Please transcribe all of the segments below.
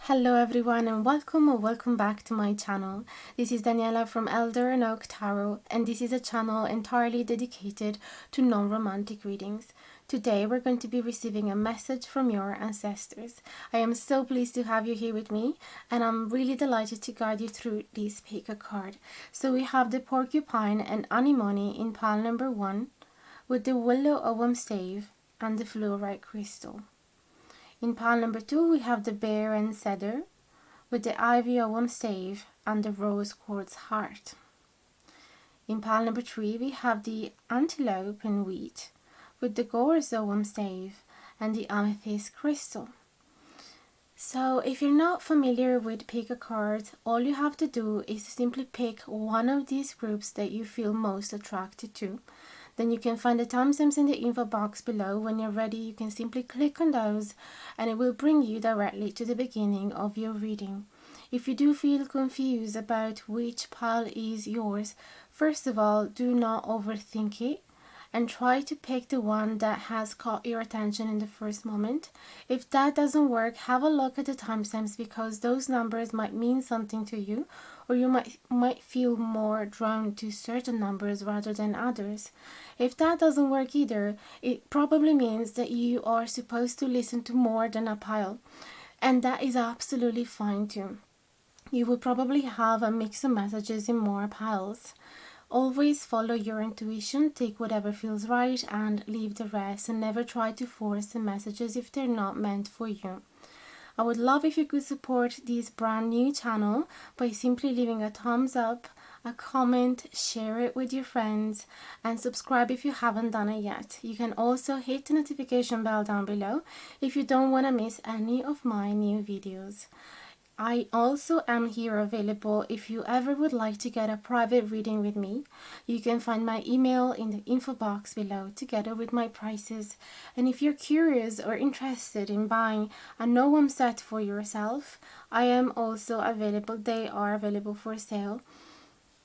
Hello everyone and welcome or welcome back to my channel. This is Daniela from Elder and Oak Tarot, and this is a channel entirely dedicated to non-romantic readings. Today we're going to be receiving a message from your ancestors. I am so pleased to have you here with me, and I'm really delighted to guide you through this pick a card. So we have the Porcupine and Anemone in pile number 1 with the Willow Owam stave and the Fluorite crystal. In pile number 2, we have the Bear and Cedar with the Ivy Owam stave and the Rose Quartz heart. In pile number 3, we have the Antelope and Wheat with the Gorse Owam stave and the Amethyst crystal. So if you're not familiar with pick a card, all you have to do is to simply pick one of these groups that you feel most attracted to. Then you can find the timestamps in the info box below. When you're ready, you can simply click on those and it will bring you directly to the beginning of your reading. If you do feel confused about which pile is yours, first of all, do not overthink it and try to pick the one that has caught your attention in the first moment. If that doesn't work, have a look at the timestamps because those numbers might mean something to you, or you might feel more drawn to certain numbers rather than others. If that doesn't work either, it probably means that you are supposed to listen to more than a pile, and that is absolutely fine too. You will probably have a mix of messages in more piles. Always follow your intuition, take whatever feels right and leave the rest, and never try to force the messages if they're not meant for you. I would love if you could support this brand new channel by simply leaving a thumbs up, a comment, share it with your friends, and subscribe if you haven't done it yet. You can also hit the notification bell down below if you don't want to miss any of my new videos. I also am here available if you ever would like to get a private reading with me. You can find my email in the info box below together with my prices. And if you're curious or interested in buying a Noam set for yourself, I am also available. They are available for sale.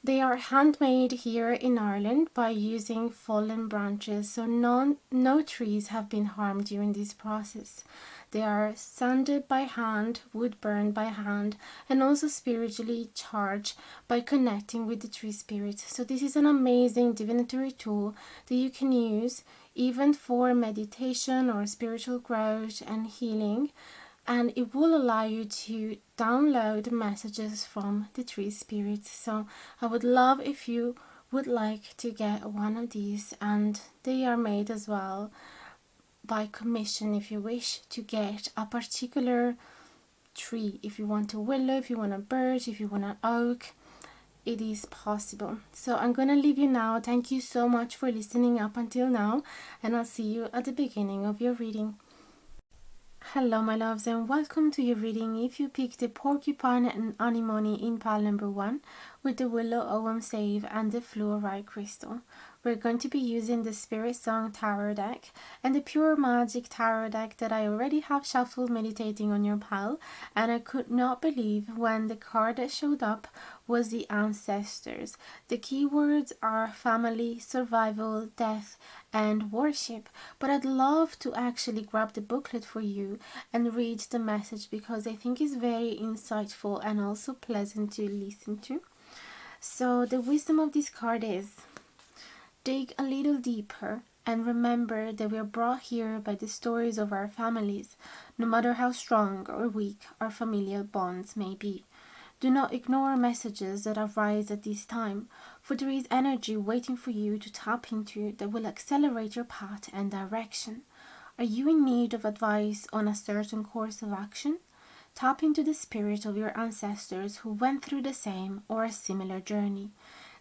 They are handmade here in Ireland by using fallen branches, so no trees have been harmed during this process. They are sanded by hand, wood burned by hand, and also spiritually charged by connecting with the tree spirit. So this is an amazing divinatory tool that you can use even for meditation or spiritual growth and healing. And it will allow you to download messages from the tree spirits. So I would love if you would like to get one of these, and they are made as well by commission if you wish to get a particular tree. If you want a willow, if you want a birch, if you want an oak, it is possible. So I'm gonna leave you now. Thank you so much for listening up until now, and I'll see you at the beginning of your reading. Hello my loves and welcome to your reading. If you picked the Porcupine and Anemone in pile number 1 with the Willow Owam stave and the Fluorite crystal, we're going to be using the Spirit Song Tarot deck and the Pure Magic Tarot deck that I already have shuffled meditating on your pile, and I could not believe when the card that showed up was the ancestors. The keywords are family, survival, death, and worship, but I'd love to actually grab the booklet for you and read the message because I think it's very insightful and also pleasant to listen to. So the wisdom of this card is: dig a little deeper and remember that we are brought here by the stories of our families, no matter how strong or weak our familial bonds may be. Do not ignore messages that arise at this time, for there is energy waiting for you to tap into that will accelerate your path and direction. Are you in need of advice on a certain course of action? Tap into the spirit of your ancestors who went through the same or a similar journey.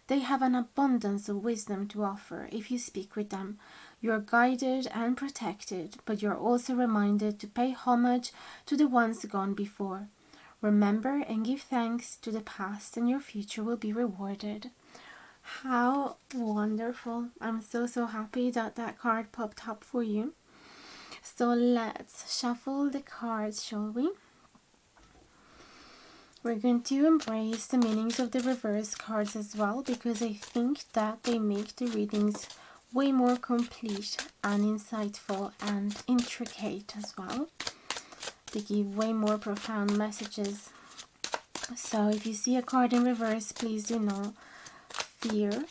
They have an abundance of wisdom to offer if you speak with them. You are guided and protected, but you are also reminded to pay homage to the ones gone before. Remember and give thanks to the past, and your future will be rewarded. How wonderful. I'm so happy that that card popped up for you. So let's shuffle the cards, shall we? We're going to embrace the meanings of the reverse cards as well, because I think that they make the readings way more complete and insightful and intricate as well. They give way more profound messages. So if you see a card in reverse, please do not fear,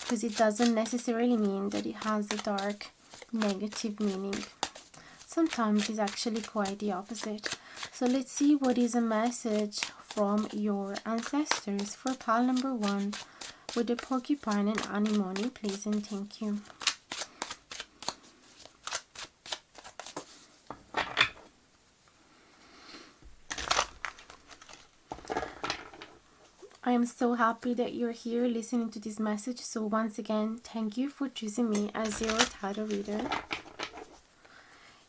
because it doesn't necessarily mean that it has a dark negative meaning. Sometimes it's actually quite the opposite. So let's see what is a message from your ancestors for pile number 1 with the porcupine and anemone, please and thank you. I am so happy that you're here listening to this message. So once again, thank you for choosing me as your tarot reader.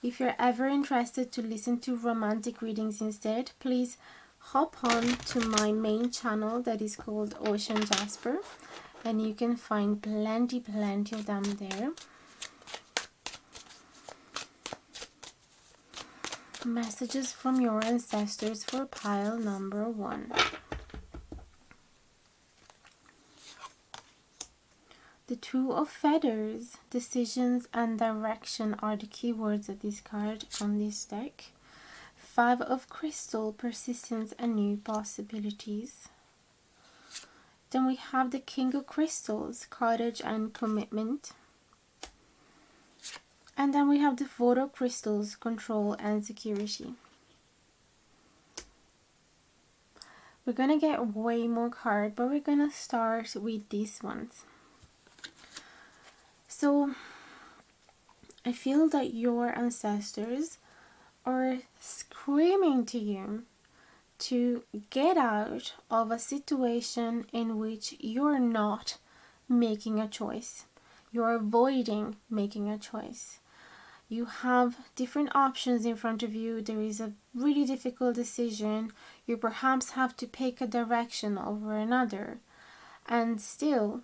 If you're ever interested to listen to romantic readings instead, please hop on to my main channel that is called Ocean Jasper, and you can find plenty of them there. Messages from your ancestors for pile number 1. The Two of Feathers, decisions and direction are the keywords of this card on this deck. 5 of Crystal, persistence and new possibilities. Then we have the King of Crystals, courage and commitment. And then we have the 4 of Crystals, control and security. We're going to get way more cards, but we're going to start with these ones. So I feel that your ancestors are screaming to you to get out of a situation in which you're not making a choice. You're avoiding making a choice. You have different options in front of you. There is a really difficult decision. You perhaps have to pick a direction over another. And still,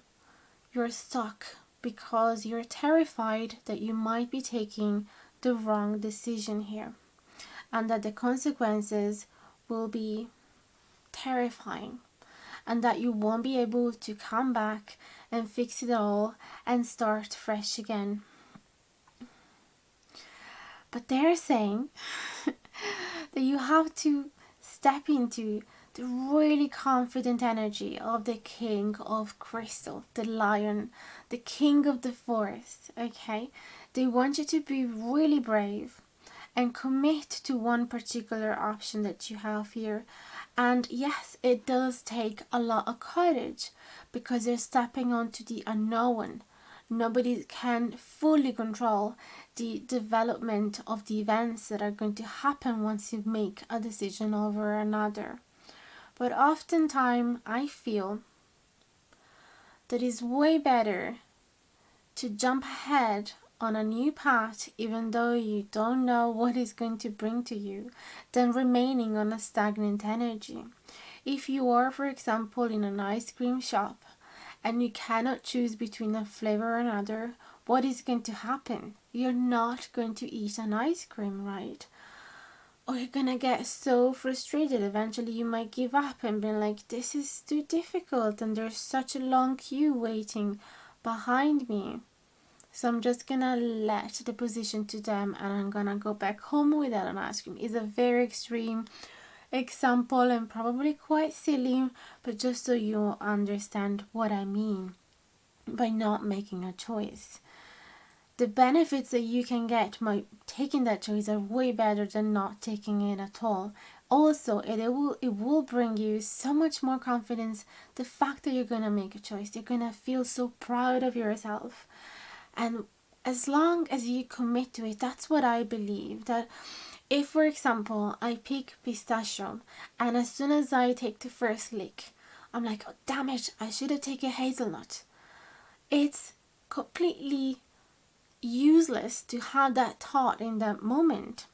you're stuck because you're terrified that you might be taking the wrong decision here, and that the consequences will be terrifying, and that you won't be able to come back and fix it all and start fresh again. But they're saying that you have to step into the really confident energy of the King of Crystal, the lion, the king of the forest, okay? They want you to be really brave and commit to one particular option that you have here. And yes, it does take a lot of courage because you're stepping onto the unknown. Nobody can fully control the development of the events that are going to happen once you make a decision over another. But oftentimes I feel that it's way better to jump ahead on a new path even though you don't know what it's going to bring to you than remaining on a stagnant energy. If you are, for example, in an ice cream shop and you cannot choose between a flavor or another, what is going to happen? You're not going to eat an ice cream, right? Or you're gonna get so frustrated. Eventually you might give up and be like, this is too difficult and there's such a long queue waiting behind me. So I'm just gonna let the position to them and I'm gonna go back home without an ice cream. It's a very extreme example and probably quite silly, but just so you understand what I mean by not making a choice. The benefits that you can get by taking that choice are way better than not taking it at all. Also, it will bring you so much more confidence. The fact that you're going to make a choice, you're going to feel so proud of yourself. And as long as you commit to it, that's what I believe. That if, for example, I pick pistachio and as soon as I take the first lick, I'm like, oh, damn it, I should have taken hazelnut. It's completely useless to have that thought in that moment.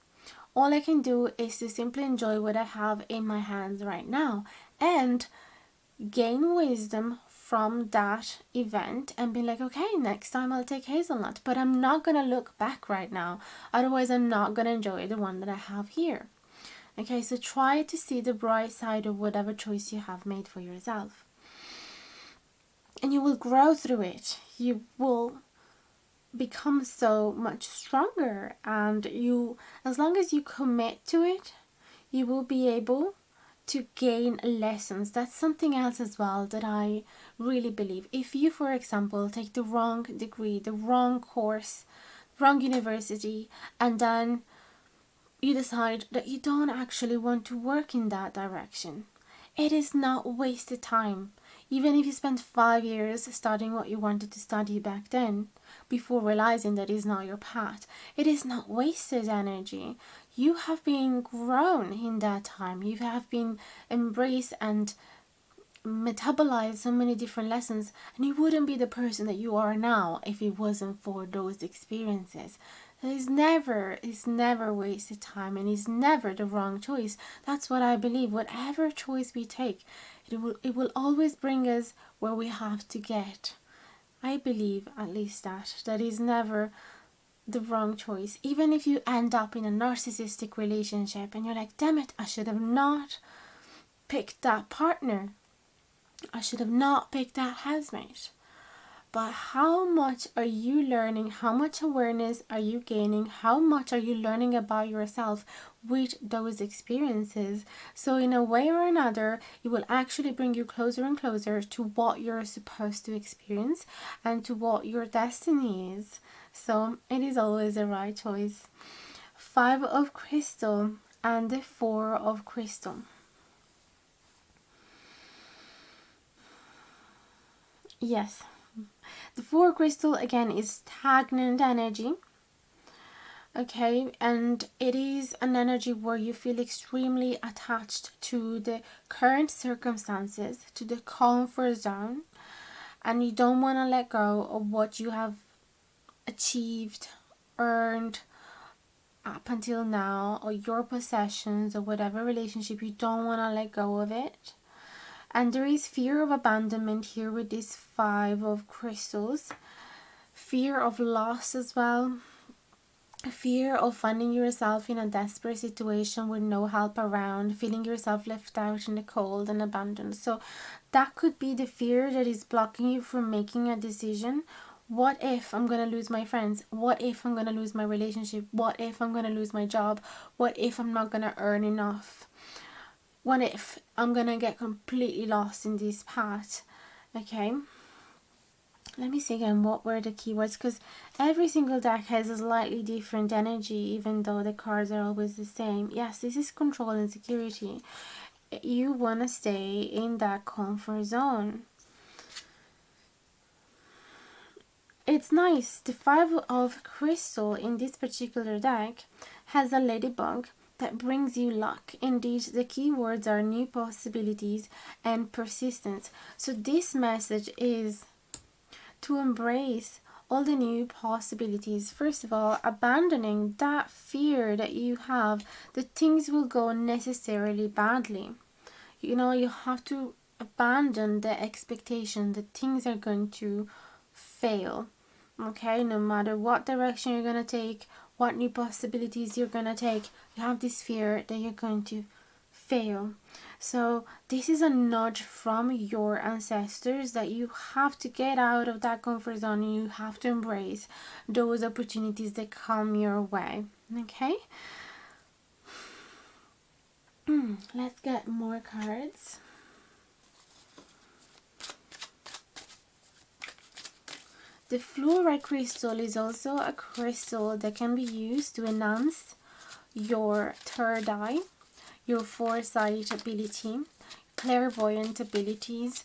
All I can do is to simply enjoy what I have in my hands right now and gain wisdom from that event and be like, okay, next time I'll take hazelnut, but I'm not gonna look back right now, otherwise I'm not gonna enjoy the one that I have here. Okay, so try to see the bright side of whatever choice you have made for yourself, and you will grow through it. You will become so much stronger, and you, as long as you commit to it, you will be able to gain lessons. That's something else as well that I really believe. If you, for example, take the wrong degree, the wrong course, wrong university, and then you decide that you don't actually want to work in that direction, it is not wasted time. Even if you spent 5 years studying what you wanted to study back then, before realizing that is not your path, it is not wasted energy. You have been grown in that time. You have been embraced and metabolized so many different lessons, and you wouldn't be the person that you are now if it wasn't for those experiences. So it's never wasted time, and it's never the wrong choice. That's what I believe. Whatever choice we take, it will always bring us where we have to get. I believe at least that is never the wrong choice. Even if you end up in a narcissistic relationship and you're like, damn it, I should have not picked that partner. I should have not picked that housemate. But how much are you learning? How much awareness are you gaining? How much are you learning about yourself with those experiences? So in a way or another, it will actually bring you closer and closer to what you're supposed to experience and to what your destiny is. So it is always the right choice. 5 of crystal and the 4 of crystal. Yes. The 4 crystal again is stagnant energy. Okay, and it is an energy where you feel extremely attached to the current circumstances, to the comfort zone, and you don't want to let go of what you have achieved, earned up until now, or your possessions, or whatever relationship. You don't want to let go of it. And there is fear of abandonment here with this 5 of crystals. Fear of loss as well. Fear of finding yourself in a desperate situation with no help around, feeling yourself left out in the cold and abandoned. So that could be the fear that is blocking you from making a decision. What if I'm going to lose my friends? What if I'm going to lose my relationship? What if I'm going to lose my job? What if I'm not going to earn enough? What if I'm going to get completely lost in this path? Okay. Let me see again what were the keywords, because every single deck has a slightly different energy even though the cards are always the same. Yes, this is control and security. You want to stay in that comfort zone. It's nice. The 5 of crystal in this particular deck has a ladybug that brings you luck. Indeed, the keywords are new possibilities and persistence. So this message is to embrace all the new possibilities. First of all, abandoning that fear that you have that things will go necessarily badly. You know, you have to abandon the expectation that things are going to fail. Okay, no matter what direction you're going to take, what new possibilities you're going to take, you have this fear that you're going to fail. So this is a nudge from your ancestors that you have to get out of that comfort zone and you have to embrace those opportunities that come your way. Okay, let's get more cards. The fluorite crystal is also a crystal that can be used to enhance your third eye, your foresight ability, clairvoyant abilities,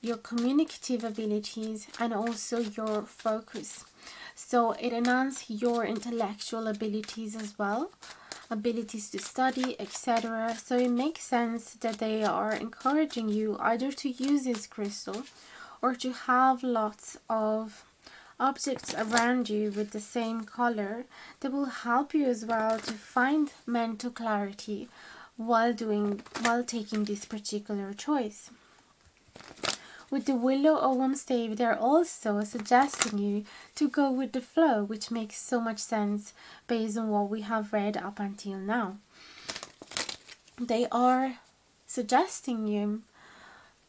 your communicative abilities, and also your focus. So it enhances your intellectual abilities as well, abilities to study, etc. So it makes sense that they are encouraging you either to use this crystal or to have lots of objects around you with the same color that will help you as well to find mental clarity while taking this particular choice. With the Willow Owam stave, they're also suggesting you to go with the flow, which makes so much sense based on what we have read up until now. They are suggesting you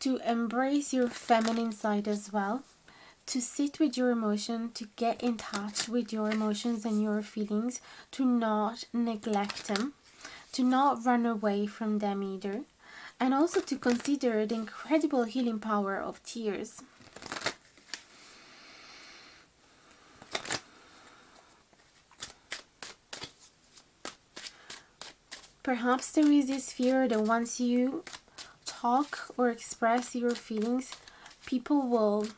to embrace your feminine side as well, to sit with your emotion, to get in touch with your emotions and your feelings, to not neglect them, to not run away from them either, and also to consider the incredible healing power of tears. Perhaps there is this fear that once you talk or express your feelings, people will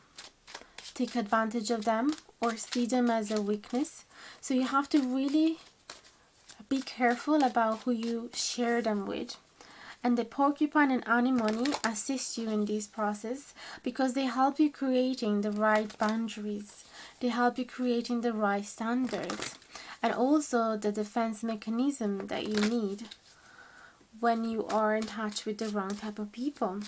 take advantage of them or see them as a weakness. So you have to really be careful about who you share them with. And the Porcupine and Anemone assist you in this process because they help you creating the right boundaries. They help you creating the right standards. And also the defense mechanism that you need when you are in touch with the wrong type of people.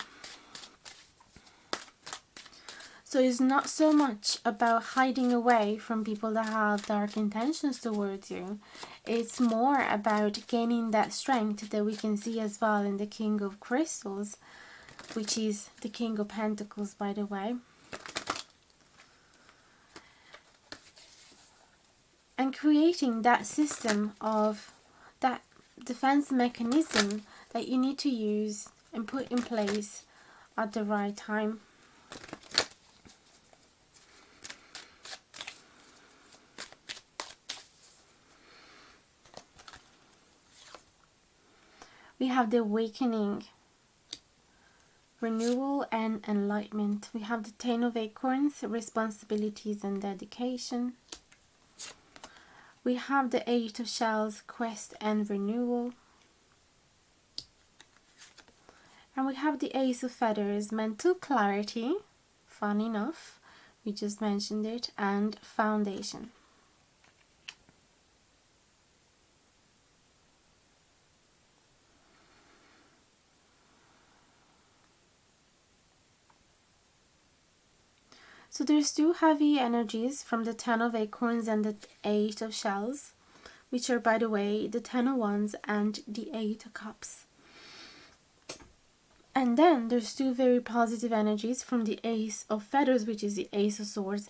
So it's not so much about hiding away from people that have dark intentions towards you. It's more about gaining that strength that we can see as well in the King of Crystals, which is the King of Pentacles, by the way. And creating that system of that defense mechanism that you need to use and put in place at the right time. We have the awakening, renewal and enlightenment. We have the Ten of Acorns, responsibilities and dedication. We have the Eight of Shells, quest and renewal. And we have the Ace of Feathers, mental clarity, fun enough, we just mentioned it, and foundation. So there's two heavy energies from the Ten of Acorns and the Eight of Shells, which are, by the way, the Ten of Wands and the Eight of Cups. And then there's two very positive energies from the Ace of Feathers, which is the Ace of Swords,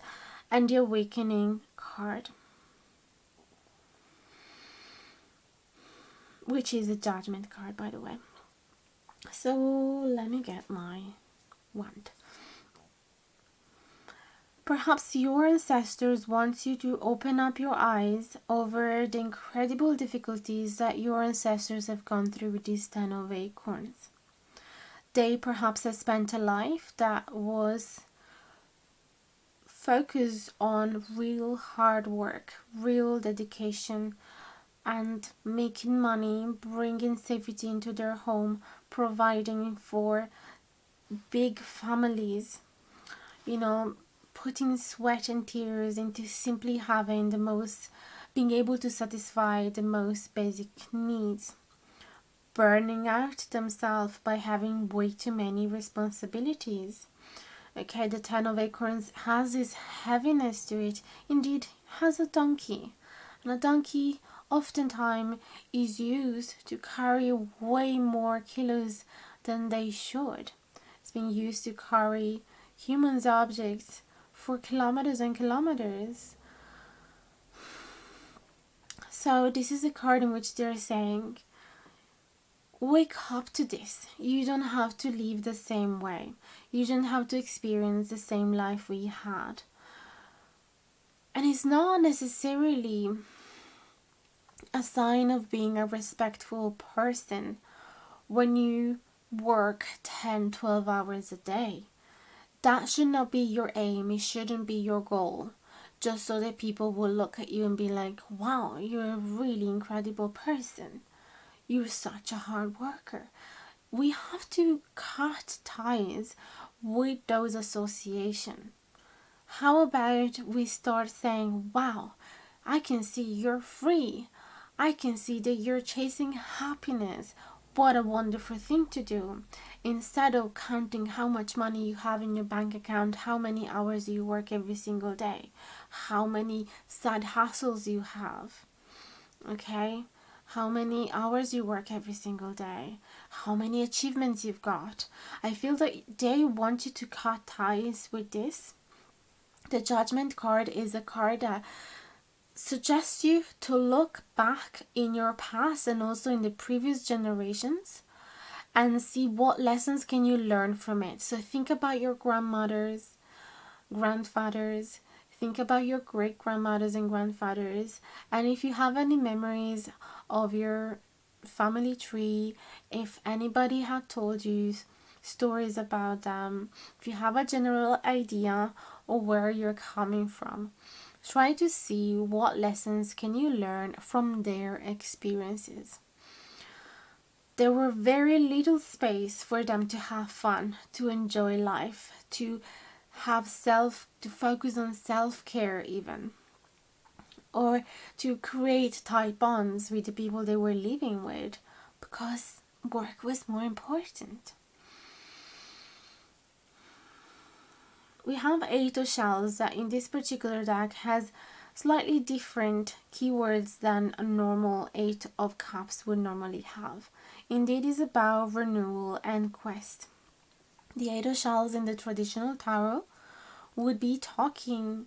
and the Awakening card, which is a Judgment card, by the way. So let me get my wand. Perhaps your ancestors want you to open up your eyes over the incredible difficulties that your ancestors have gone through with this Ten of Acorns. They perhaps have spent a life that was focused on real hard work, real dedication, and making money, bringing safety into their home, providing for big families, putting sweat and tears into simply having being able to satisfy the most basic needs, burning out themselves by having way too many responsibilities. Okay, the Ten of Acorns has this heaviness to it. Indeed, has a donkey, and a donkey oftentimes is used to carry way more kilos than they should. It's been used to carry humans' objects for kilometers and kilometers. So this is a card in which they're saying, wake up to this. You don't have to live the same way. You don't have to experience the same life we had. And it's not necessarily a sign of being a respectful person when you work 10, 12 hours a day. That should not be your aim. It shouldn't be your goal. Just so that people will look at you and be like, wow, you're a really incredible person. You're such a hard worker. We have to cut ties with those associations. How about we start saying, wow, I can see you're free. I can see that you're chasing happiness. What a wonderful thing to do. Instead of counting how much money you have in your bank account, how many hours you work every single day, how many side hustles you have, okay? How many hours you work every single day, how many achievements you've got. I feel that they want you to cut ties with this, The Judgment card is a card that suggests you to look back in your past and also in the previous generations and see what lessons can you learn from it. So think about your grandmothers, grandfathers, think about your great grandmothers and grandfathers, and if you have any memories of your family tree, if anybody had told you stories about them, if you have a general idea of where you're coming from, try to see what lessons can you learn from their experiences. There were very little space for them to have fun, to enjoy life, to focus on self-care even, or to create tight bonds with the people they were living with, because work was more important. We have 8 of shells that in this particular deck has slightly different keywords than a normal 8 of cups would normally have. Indeed, is about renewal and quest. The 8 of shells in the traditional tarot would be talking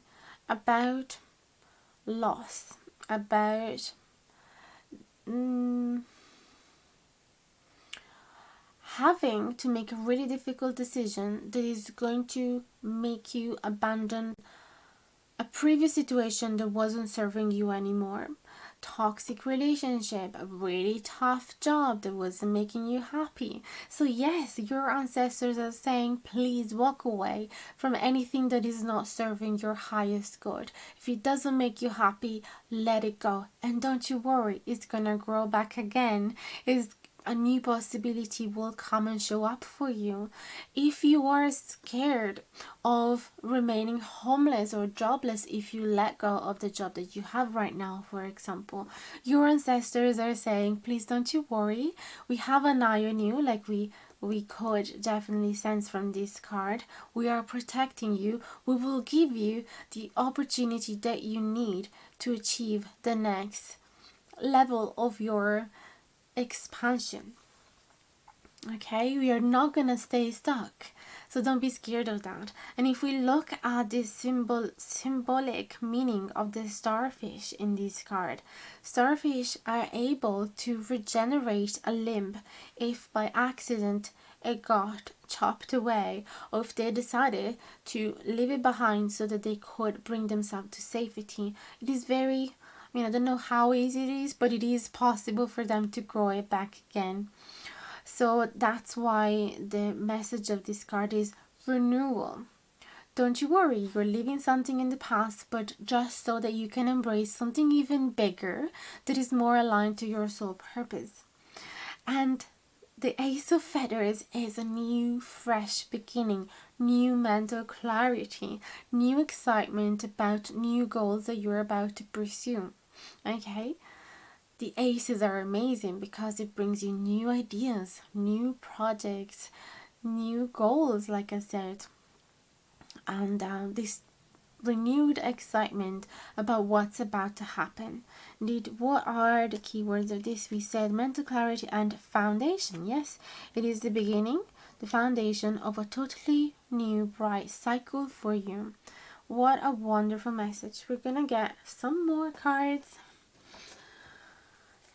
about loss, about having to make a really difficult decision that is going to make you abandon a previous situation that wasn't serving you anymore. Toxic relationship, a really tough job that wasn't making you happy. So yes, your ancestors are saying, please walk away from anything that is not serving your highest good. If it doesn't make you happy, let it go. And don't you worry, it's gonna grow back again. A new possibility will come and show up for you. If you are scared of remaining homeless or jobless, if you let go of the job that you have right now, for example, your ancestors are saying, please don't you worry, we have an eye on you, like we could definitely sense from this card. We are protecting you. We will give you the opportunity that you need to achieve the next level of your expansion. Okay, we are not gonna stay stuck, so don't be scared of that. And if we look at the symbolic meaning of the starfish in this card, starfish are able to regenerate a limb if by accident it got chopped away, or if they decided to leave it behind so that they could bring themselves to safety. It is very, I don't know how easy it is, but it is possible for them to grow it back again. So that's why the message of this card is renewal. Don't you worry, you're leaving something in the past, but just so that you can embrace something even bigger that is more aligned to your soul purpose. And the Ace of Feathers is a new, fresh beginning, new mental clarity, new excitement about new goals that you're about to pursue. Okay? The aces are amazing because it brings you new ideas, new projects, new goals, like I said, and this renewed excitement about what's about to happen. Indeed, what are the keywords of this? We said mental clarity and foundation. Yes, it is the beginning, the foundation of a totally new, bright cycle for you. What a wonderful message. We're gonna get some more cards,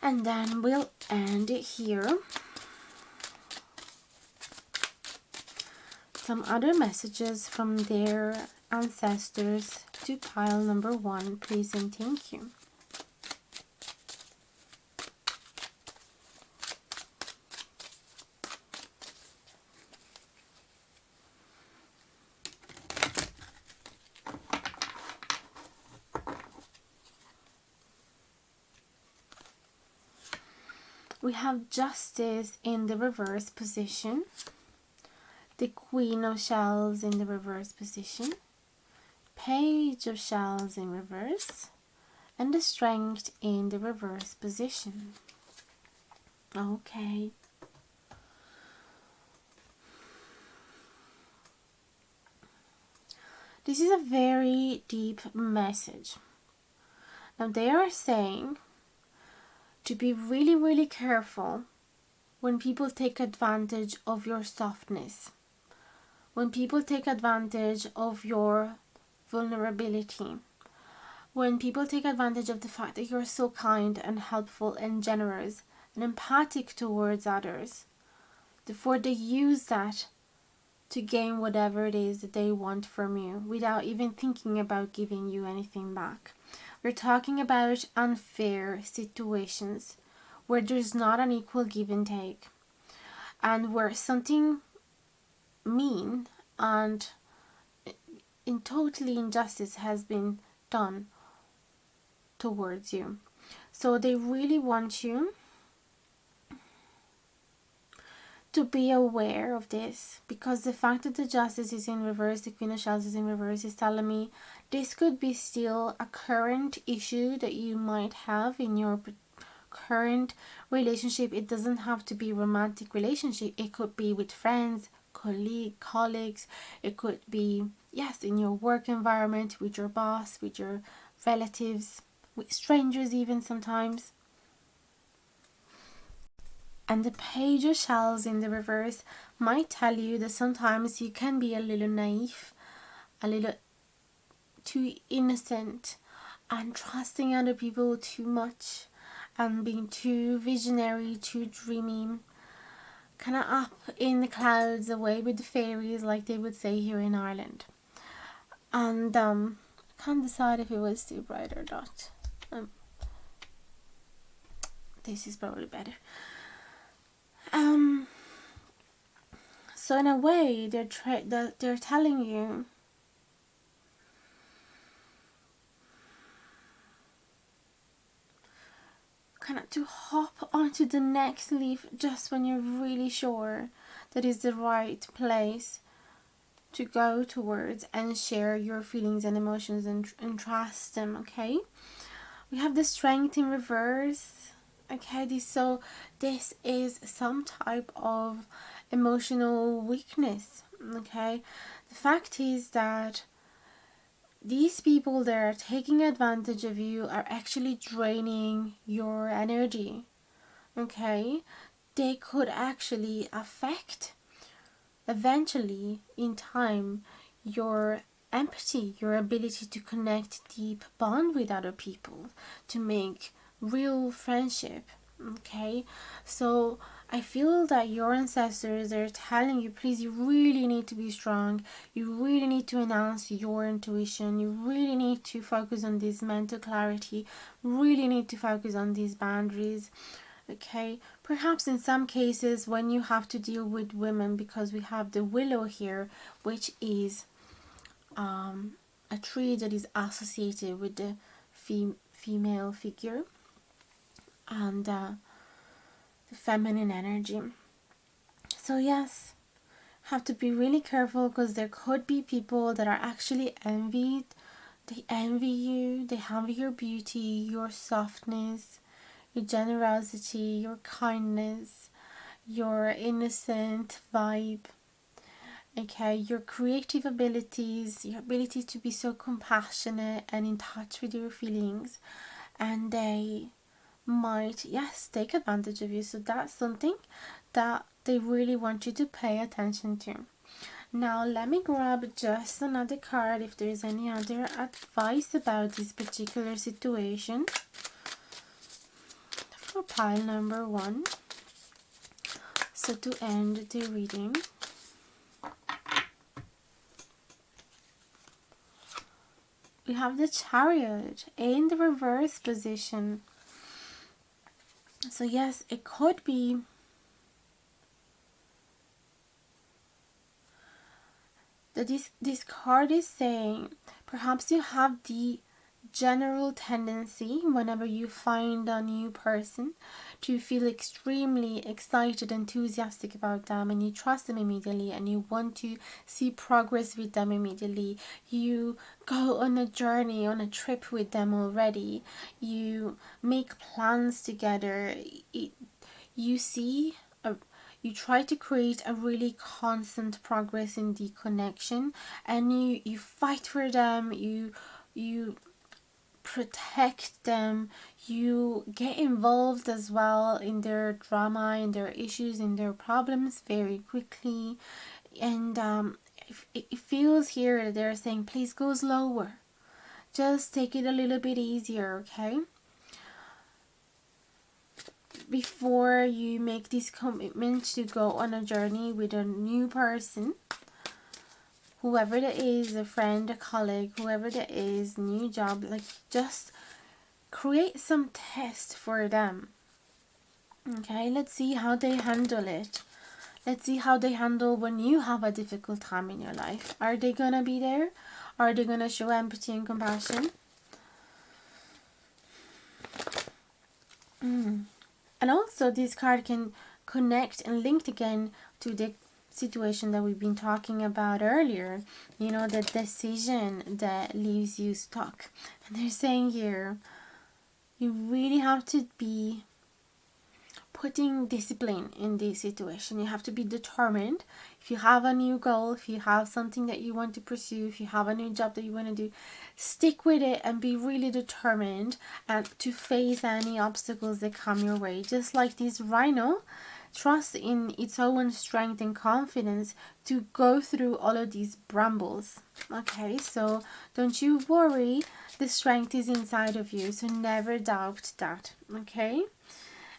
and then we'll end it here. Some other messages from their ancestors to pile number 1, please and thank you. We have Justice in the reverse position, the Queen of Shells in the reverse position, Page of Shells in reverse, and the Strength in the reverse position. Okay. This is a very deep message. Now they are saying to be really, really careful when people take advantage of your softness, when people take advantage of your vulnerability. When people take advantage of the fact that you're so kind and helpful and generous and empathic towards others, therefore they use that to gain whatever it is that they want from you without even thinking about giving you anything back. We're talking about unfair situations where there's not an equal give and take, and where something mean and in totally injustice has been done towards you. So they really want you to be aware of this, because the fact that the justice is in reverse, the Queen of Shells is in reverse, is telling me this could be still a current issue that you might have in your current relationship. It doesn't have to be romantic relationship. It could be with friends, colleagues. It could be, yes, in your work environment, with your boss, with your relatives, with strangers even sometimes. And the Page of Shells in the reverse might tell you that sometimes you can be a little naive, a little too innocent, and trusting other people too much, and being too visionary, too dreamy, kind of up in the clouds, away with the fairies, like they would say here in Ireland. And I can't decide if it was too bright or not. This is probably better. So in a way, they're telling you kind of to hop onto the next leaf just when you're really sure that is the right place to go towards and share your feelings and emotions and trust them. Okay, we have the Strength in reverse. Okay, this is some type of emotional weakness. Okay, the fact is that these people that are taking advantage of you are actually draining your energy. Okay, they could actually affect eventually in time your empathy, your ability to connect deep bond with other people, to make real friendship. Okay, so I feel that your ancestors are telling you, please, you really need to be strong. You really need to enhance your intuition. You really need to focus on this mental clarity. Really need to focus on these boundaries. Okay, perhaps in some cases when you have to deal with women, because we have the willow here, which is a tree that is associated with the female figure and the feminine energy. So yes, have to be really careful, because there could be people that are actually envied. They envy you, they envy your beauty, your softness, your generosity, your kindness, your innocent vibe. Okay, your creative abilities, your ability to be so compassionate and in touch with your feelings. And they might, yes, take advantage of you. So that's something that they really want you to pay attention to. Now let me grab just another card if there's any other advice about this particular situation for pile number 1. So to end the reading, we have the Chariot in the reverse position. So yes, it could be that this card is saying perhaps you have the general tendency whenever you find a new person to feel extremely excited, enthusiastic about them, and you trust them immediately and you want to see progress with them immediately. You go on a journey, on a trip with them already. You make plans together. You try to create a really constant progress in the connection, and you fight for them, you protect them, you get involved as well in their drama, in their issues, in their problems very quickly, and it feels here that they're saying, please go slower. Just take it a little bit easier, okay? Before you make this commitment to go on a journey with a new person, whoever that is, a friend, a colleague, whoever that is, new job, like just create some test for them. Okay, let's see how they handle it. Let's see how they handle when you have a difficult time in your life. Are they gonna be there? Are they gonna show empathy and compassion? And also this card can connect and link again to the situation that we've been talking about earlier. You know, the decision that leaves you stuck. And they're saying here, you really have to be putting discipline in this situation. You have to be determined. If you have a new goal, if you have something that you want to pursue, if you have a new job that you want to do, stick with it and be really determined and to face any obstacles that come your way. Just like this rhino, trust in its own strength and confidence to go through all of these brambles. Okay, so don't you worry, the strength is inside of you, so never doubt that. Okay,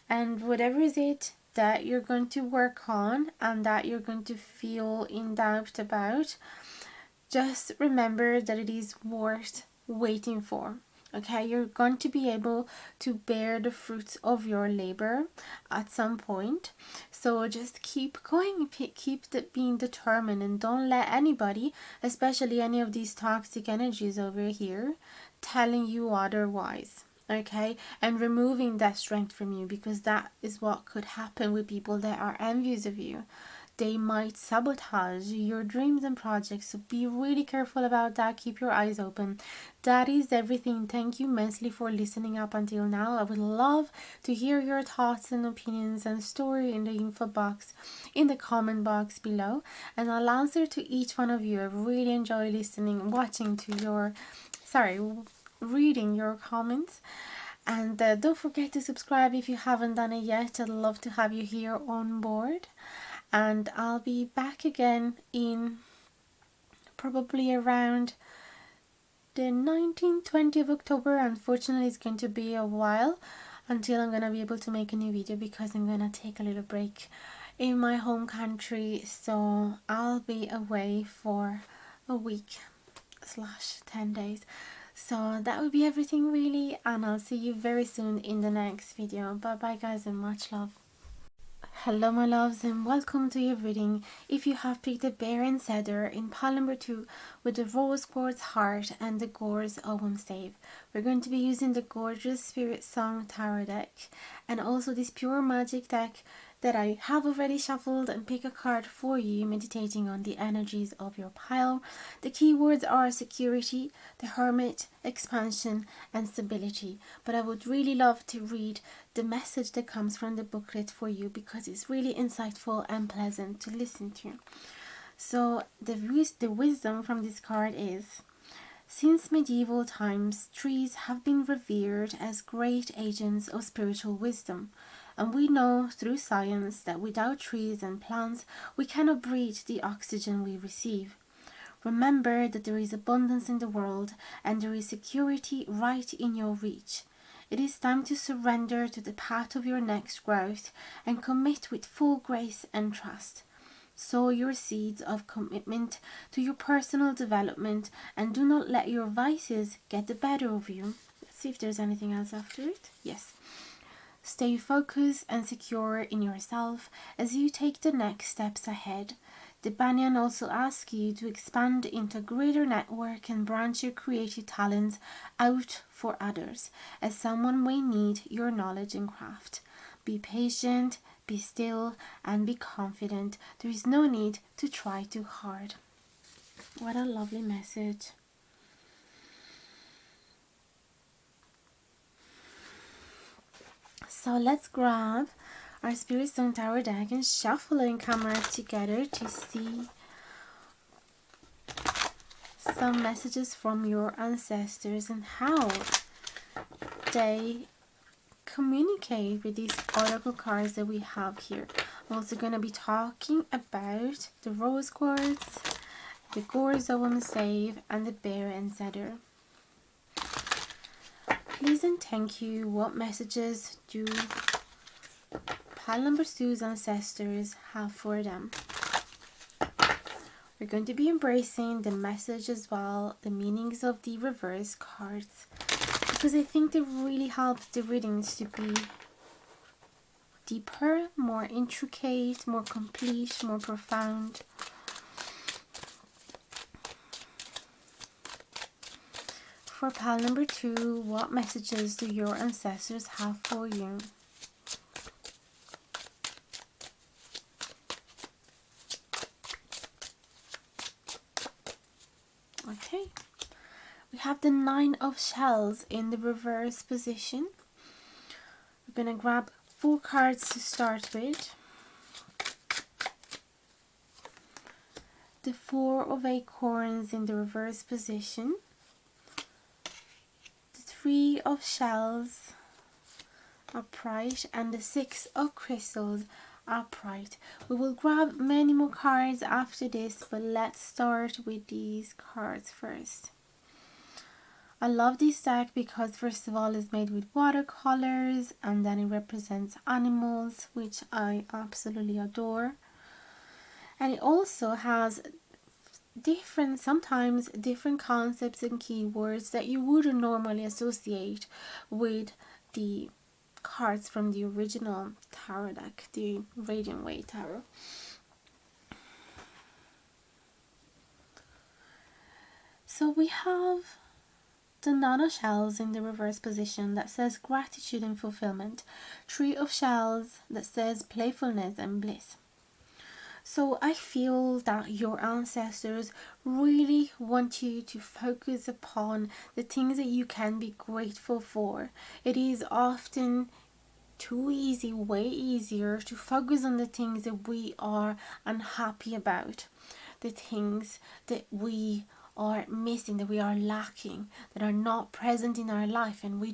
and whatever is it that you're going to work on and that you're going to feel in doubt about, just remember that it is worth waiting for. Okay, you're going to be able to bear the fruits of your labor at some point. So just keep going, keep being determined, and don't let anybody, especially any of these toxic energies over here, telling you otherwise. Okay, and removing that strength from you, because that is what could happen with people that are envious of you. They might sabotage your dreams and projects, so be really careful about that. Keep your eyes open. That is everything. Thank you immensely for listening up until now. I would love to hear your thoughts and opinions and story in the info box, in the comment box below, and I'll answer to each one of you. I really enjoy reading your comments. And don't forget to subscribe if you haven't done it yet. I'd love to have you here on board. And I'll be back again in probably around the 19th, 20th of October. Unfortunately, it's going to be a while until I'm going to be able to make a new video, because I'm going to take a little break in my home country. So I'll be away for a week / 10 days. So that would be everything really, and I'll see you very soon in the next video. Bye bye guys, and much love. Hello my loves, and welcome to your reading. If you have picked the Bear and Cedar in pile number 2 with the Rose Quartz Heart and the Gore's Owen Stave, we're going to be using the gorgeous Spirit Song Tarot deck and also this Pure Magic deck that I have already shuffled, and pick a card for you, meditating on the energies of your pile. The keywords are security, the Hermit, expansion, and stability. But I would really love to read the message that comes from the booklet for you, because it's really insightful and pleasant to listen to. So the wisdom from this card is: since medieval times, trees have been revered as great agents of spiritual wisdom. And we know through science that without trees and plants, we cannot breathe the oxygen we receive. Remember that there is abundance in the world, and there is security right in your reach. It is time to surrender to the path of your next growth and commit with full grace and trust. Sow your seeds of commitment to your personal development, and do not let your vices get the better of you. Let's see if there's anything else after it. Yes. Stay focused and secure in yourself as you take the next steps ahead. The Banyan also asks you to expand into a greater network and branch your creative talents out for others, as someone may need your knowledge and craft. Be patient, be still, and be confident. There is no need to try too hard. What a lovely message. So let's grab our Spirit Stone Tarot deck and shuffle and camera together to see some messages from your ancestors and how they communicate with these oracle cards that we have here. I'm also going to be talking about the rose quartz the Gorzoum Save, and the Bear and Cedar. Please and thank you. What messages do pile number 2's ancestors have for them? We're going to be embracing the message as well, the meanings of the reverse cards, because I think they really help the readings to be deeper, more intricate, more complete, more profound. For pile number 2, what messages do your ancestors have for you? Okay, we have the 9 of Shells in the reverse position. We're going to grab 4 cards to start with. The 4 of Acorns in the reverse position. The 3 of Shells upright, and the 6 of Crystals upright. We will grab many more cards after this, but let's start with these cards first. I love this deck because first of all it's made with watercolors, and then it represents animals, which I absolutely adore. And it also has sometimes different concepts and keywords that you wouldn't normally associate with the cards from the original tarot deck, the Radiant Way Tarot. So we have the 9 of Shells in the reverse position that says gratitude and fulfillment. 3 of Shells that says playfulness and bliss. So I feel that your ancestors really want you to focus upon the things that you can be grateful for. It is often too easy, way easier to focus on the things that we are unhappy about, the things that we are missing, that we are lacking, that are not present in our life, and we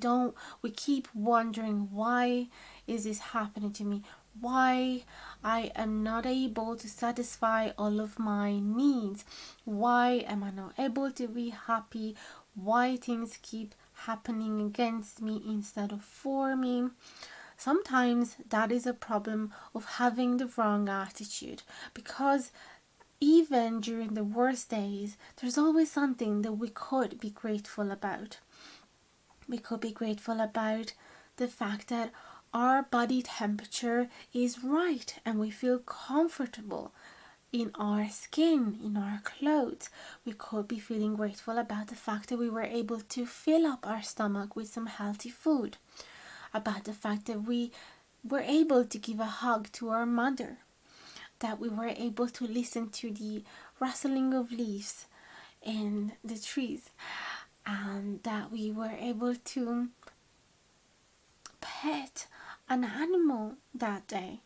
keep wondering, why is this happening to me? Why I am not able to satisfy all of my needs? Why am I not able to be happy? Why things keep happening against me instead of for me? Sometimes that is a problem of having the wrong attitude, because even during the worst days, there's always something that we could be grateful about. We could be grateful about the fact that our body temperature is right and we feel comfortable in our skin, in our clothes. We could be feeling grateful about the fact that we were able to fill up our stomach with some healthy food, about the fact that we were able to give a hug to our mother, that we were able to listen to the rustling of leaves in the trees, and that we were able to pet an animal that day,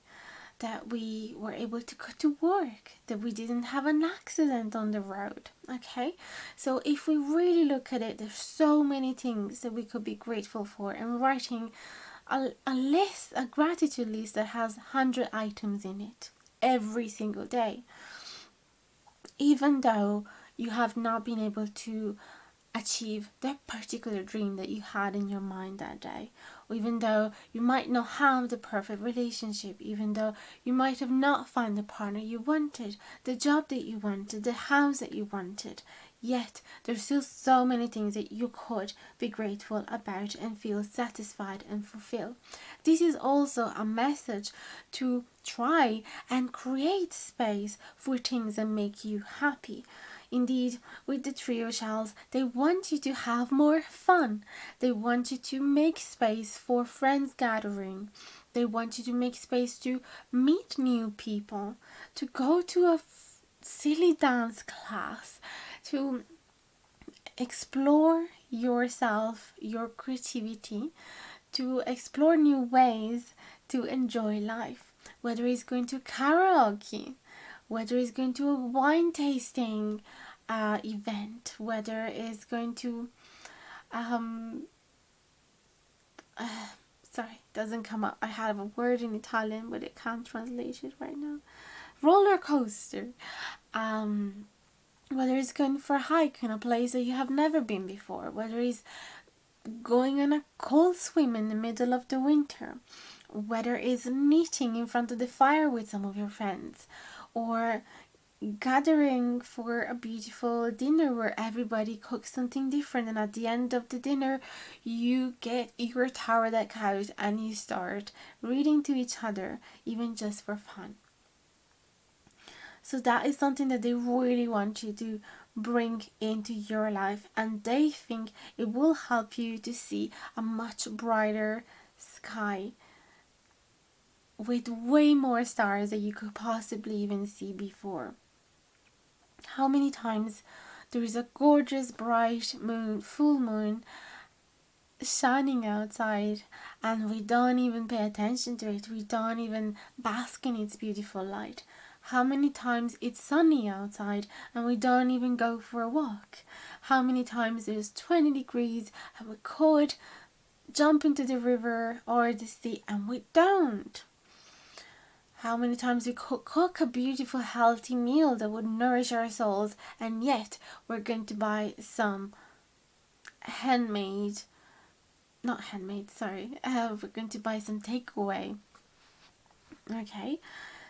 that we were able to go to work, that we didn't have an accident on the road. Okay, so if we really look at it, there's so many things that we could be grateful for, and writing a list, a gratitude list that has 100 items in it every single day, even though you have not been able to achieve that particular dream that you had in your mind that day, or even though you might not have the perfect relationship, even though you might have not found the partner you wanted, the job that you wanted, the house that you wanted, yet there's still so many things that you could be grateful about and feel satisfied and fulfilled. This is also a message to try and create space for things that make you happy. Indeed, with the 3 of Shells, they want you to have more fun. They want you to make space for friends gathering. They want you to make space to meet new people, to go to a silly dance class, to explore yourself, your creativity, to explore new ways to enjoy life. Whether it's going to karaoke, whether it's going to a wine tasting event, whether it's going to sorry, doesn't come up. I have a word in Italian, but it can't translate it right now. Roller coaster. whether it's going for a hike in a place that you have never been before, whether it's going on a cold swim in the middle of the winter, whether it's knitting in front of the fire with some of your friends, or gathering for a beautiful dinner where everybody cooks something different, and at the end of the dinner you get your tower deck out and you start reading to each other, even just for fun. So that is something that they really want you to bring into your life, and they think it will help you to see a much brighter sky with way more stars that you could possibly even see before. How many times there is a gorgeous bright moon, full moon, shining outside, and we don't even pay attention to it, we don't even bask in its beautiful light. How many times it's sunny outside and we don't even go for a walk? How many times it's 20 degrees and we could jump into the river or the sea and we don't? How many times we cook a beautiful healthy meal that would nourish our souls, and yet we're going to buy some we're going to buy some takeaway. Okay,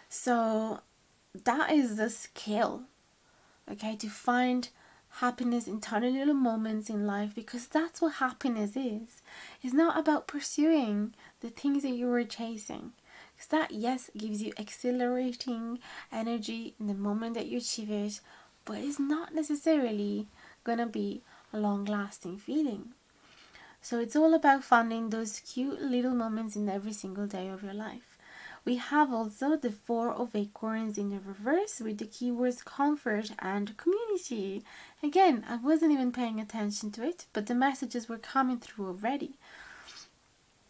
so that is the skill, okay, to find happiness in tiny little moments in life, because that's what happiness is. It's not about pursuing the things that you were chasing, because that, yes, gives you exhilarating energy in the moment that you achieve it, but it's not necessarily gonna be a long lasting feeling. So it's all about finding those cute little moments in every single day of your life. We have also the Four of Acorns in the reverse with the keywords comfort and community. Again, I wasn't even paying attention to it, but the messages were coming through already.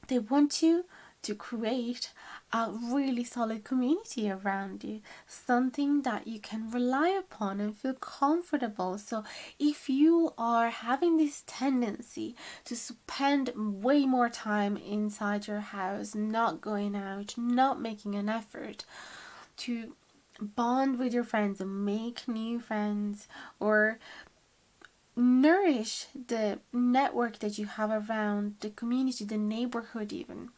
They want you to create a really solid community around you, something that you can rely upon and feel comfortable. So if you are having this tendency to spend way more time inside your house, not going out, not making an effort to bond with your friends and make new friends, or nourish the network that you have around the community, the neighborhood even,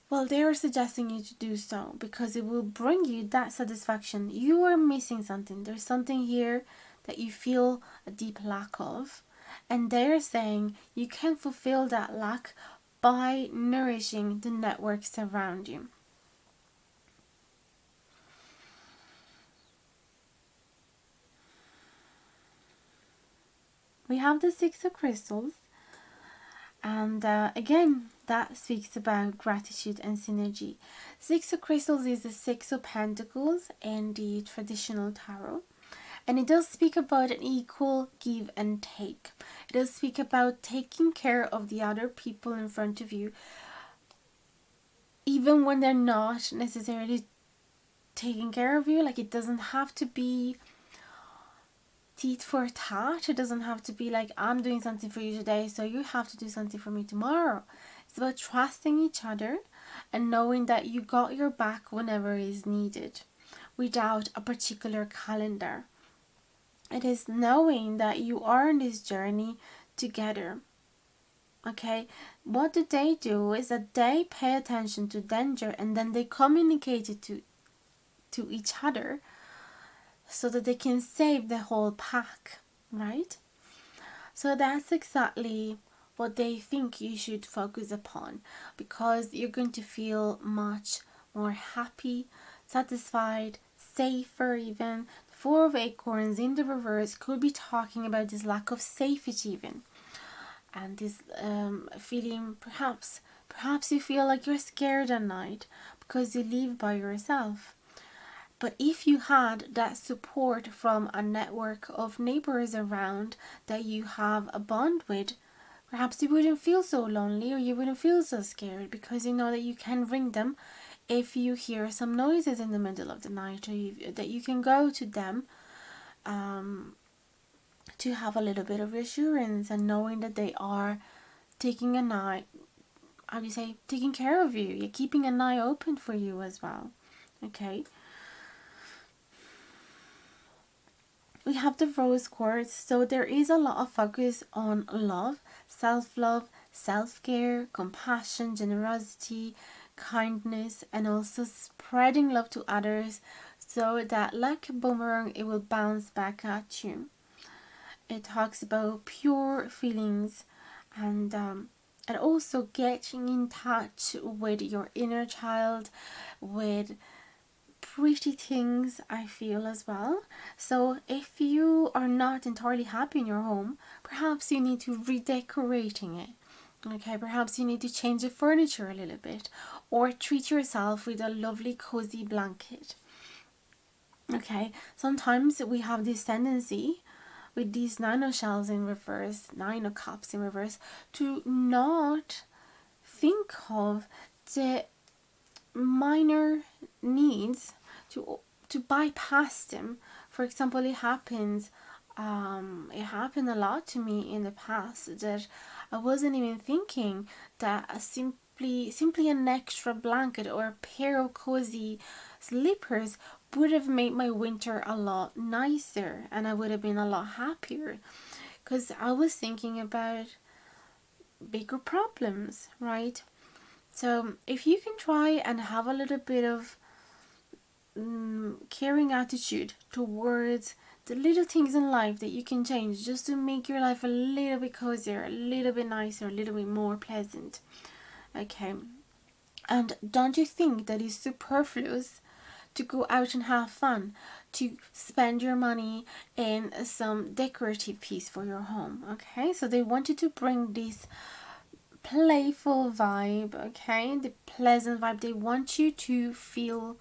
well, they are suggesting you to do so because it will bring you that satisfaction. You are missing something. There's something here that you feel a deep lack of, and they're saying you can fulfill that lack by nourishing the networks around you. We have the Six of Crystals, and again, that speaks about gratitude and synergy. Six of Crystals is the Six of Pentacles in the traditional tarot. And it does speak about an equal give and take. It does speak about taking care of the other people in front of you, even when they're not necessarily taking care of you. Like, it doesn't have to be tit for tat. It doesn't have to be like, I'm doing something for you today, so you have to do something for me tomorrow. It's about trusting each other and knowing that you got your back whenever is needed, without a particular calendar. It is knowing that you are on this journey together. Okay, what do they do is that they pay attention to danger and then they communicate it to each other so that they can save the whole pack, right? So that's exactly what they think you should focus upon, because you're going to feel much more happy, satisfied, safer even. The Four of Acorns in the reverse could be talking about this lack of safety even, and this feeling, perhaps you feel like you're scared at night because you live by yourself. But if you had that support from a network of neighbors around that you have a bond with, perhaps you wouldn't feel so lonely, or you wouldn't feel so scared, because you know that you can ring them if you hear some noises in the middle of the night, or that you can go to them to have a little bit of reassurance, and knowing that they are taking an eye, how do you say, taking care of you. You're keeping an eye open for you as well. Okay. we have the rose quartz, so there is a lot of focus on love, self-love, self-care, compassion, generosity, kindness, and also spreading love to others, so that like a boomerang it will bounce back at you. It talks about pure feelings, and also getting in touch with your inner child, with pretty things, I feel, as well. So if you are not entirely happy in your home, perhaps you need to redecorating it. Okay, perhaps you need to change the furniture a little bit, or treat yourself with a lovely cozy blanket. Okay, sometimes we have this tendency with these nano shells in reverse, nano cups in reverse, to not think of the minor needs, to bypass them. For example, it happened a lot to me in the past that I wasn't even thinking that simply an extra blanket or a pair of cozy slippers would have made my winter a lot nicer, and I would have been a lot happier, because I was thinking about bigger problems, right? So if you can try and have a little bit of caring attitude towards the little things in life that you can change, just to make your life a little bit cozier, a little bit nicer, a little bit more pleasant. Okay, and don't you think that is superfluous to go out and have fun, to spend your money in some decorative piece for your home? Okay, so they want you to bring this playful vibe, okay, the pleasant vibe. They want you to feel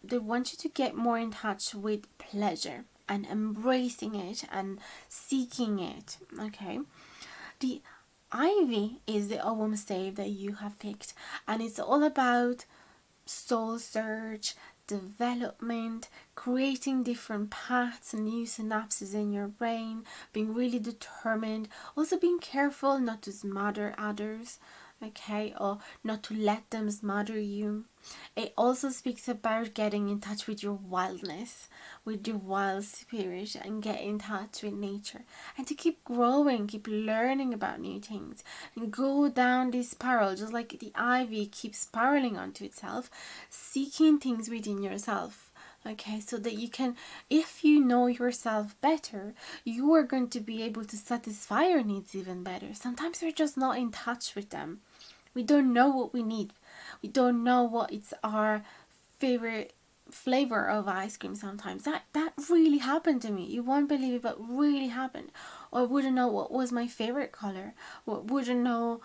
they want you to get more in touch with pleasure and embracing it and seeking it. Okay, the ivy is the album stave that you have picked, and it's all about soul search, development, creating different paths and new synapses in your brain, being really determined, also being careful not to smother others, okay, or not to let them smother you. It also speaks about getting in touch with your wildness, with your wild spirit, and get in touch with nature, and to keep growing, keep learning about new things, and go down this spiral, just like the ivy keeps spiraling onto itself, seeking things within yourself. Okay, so that you can, if you know yourself better, you are going to be able to satisfy your needs even better. Sometimes we're just not in touch with them. We don't know what we need. We don't know what it's our favorite flavor of ice cream sometimes. That really happened to me. You won't believe it, but really happened. Or I wouldn't know what was my favorite color. Or wouldn't know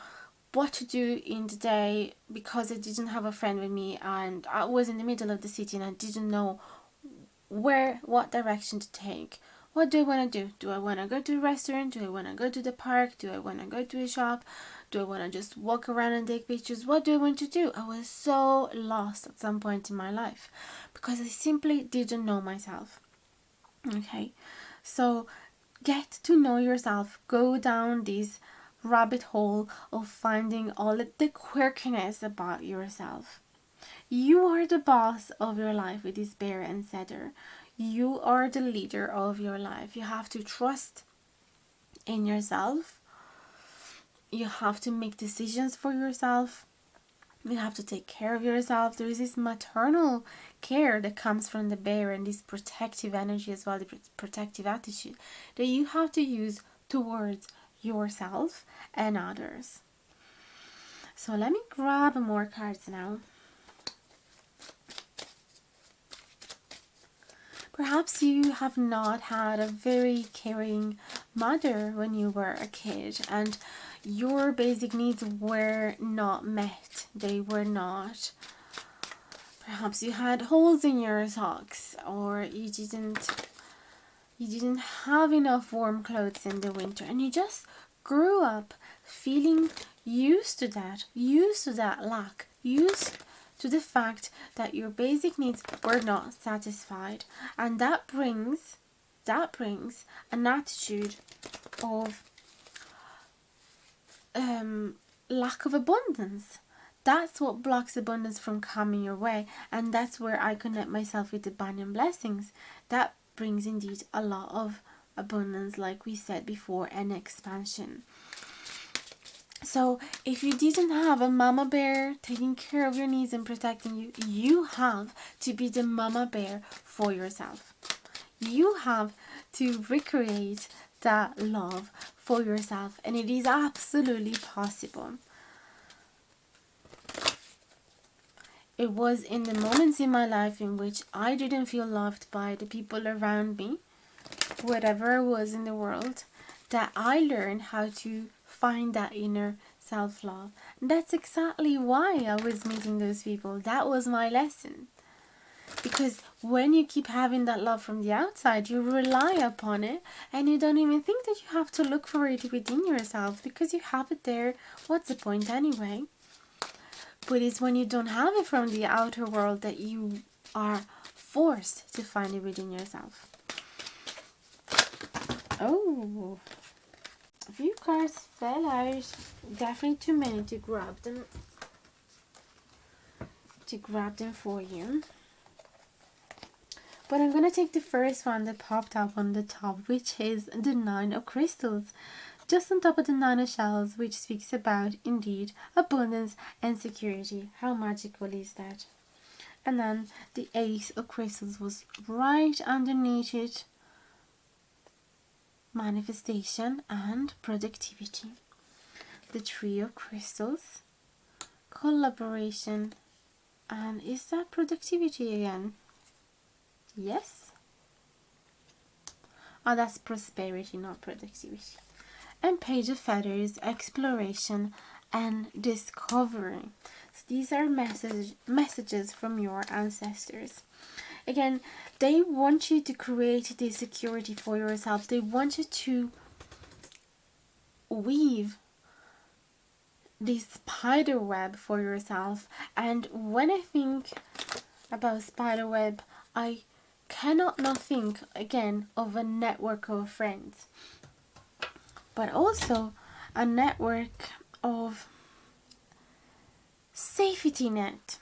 what to do in the day because I didn't have a friend with me, and I was in the middle of the city and I didn't know what direction to take. What do I want to do? Do I want to go to a restaurant? Do I want to go to the park? Do I want to go to a shop? Do I want to just walk around and take pictures? What do I want to do? I was so lost at some point in my life because I simply didn't know myself. Okay, so get to know yourself. Go down this rabbit hole of finding all the quirkiness about yourself. You are the boss of your life with this bear and Cedar. You are the leader of your life. You have to trust in yourself. You have to make decisions for yourself. You have to take care of yourself. There is this maternal care that comes from the bear, and this protective energy as well, the protective attitude that you have to use towards yourself and others. So let me grab more cards now. Perhaps you have not had a very caring mother when you were a kid, and your basic needs were not met. They were not. Perhaps you had holes in your socks, or you didn't have enough warm clothes in the winter, and you just grew up feeling used to that lack, used to the fact that your basic needs were not satisfied, and that brings an attitude of lack of abundance. That's what blocks abundance from coming your way, and that's where I connect myself with abundant blessings. That brings indeed a lot of abundance, like we said before, and expansion. So if you didn't have a mama bear taking care of your needs and protecting you, you have to be the mama bear for yourself. You have to recreate that love for yourself, and it is absolutely possible. It was in the moments in my life in which I didn't feel loved by the people around me, whatever it was in the world, that I learned how to find that inner self-love. And that's exactly why I was meeting those people. That was my lesson. Because when you keep having that love from the outside, you rely upon it, and you don't even think that you have to look for it within yourself, because you have it there. What's the point anyway? But it's when you don't have it from the outer world that you are forced to find it within yourself. Oh, a few cards fell out. Definitely too many to grab them. For you. But I'm going to take the first one that popped up on the top, which is the 9 of crystals. Just on top of the 9 of shells, which speaks about, indeed, abundance and security. How magical is that? And then the Ace of crystals was right underneath it. Manifestation and productivity. The 3 of crystals. Collaboration. And is that productivity again? Yes. Oh, that's prosperity, not productivity. And Page of Feathers, exploration and discovery. So these are messages from your ancestors. Again, they want you to create this security for yourself. They want you to weave this spider web for yourself. And when I think about spider web, I cannot not think again of a network of friends, but also a network of safety net.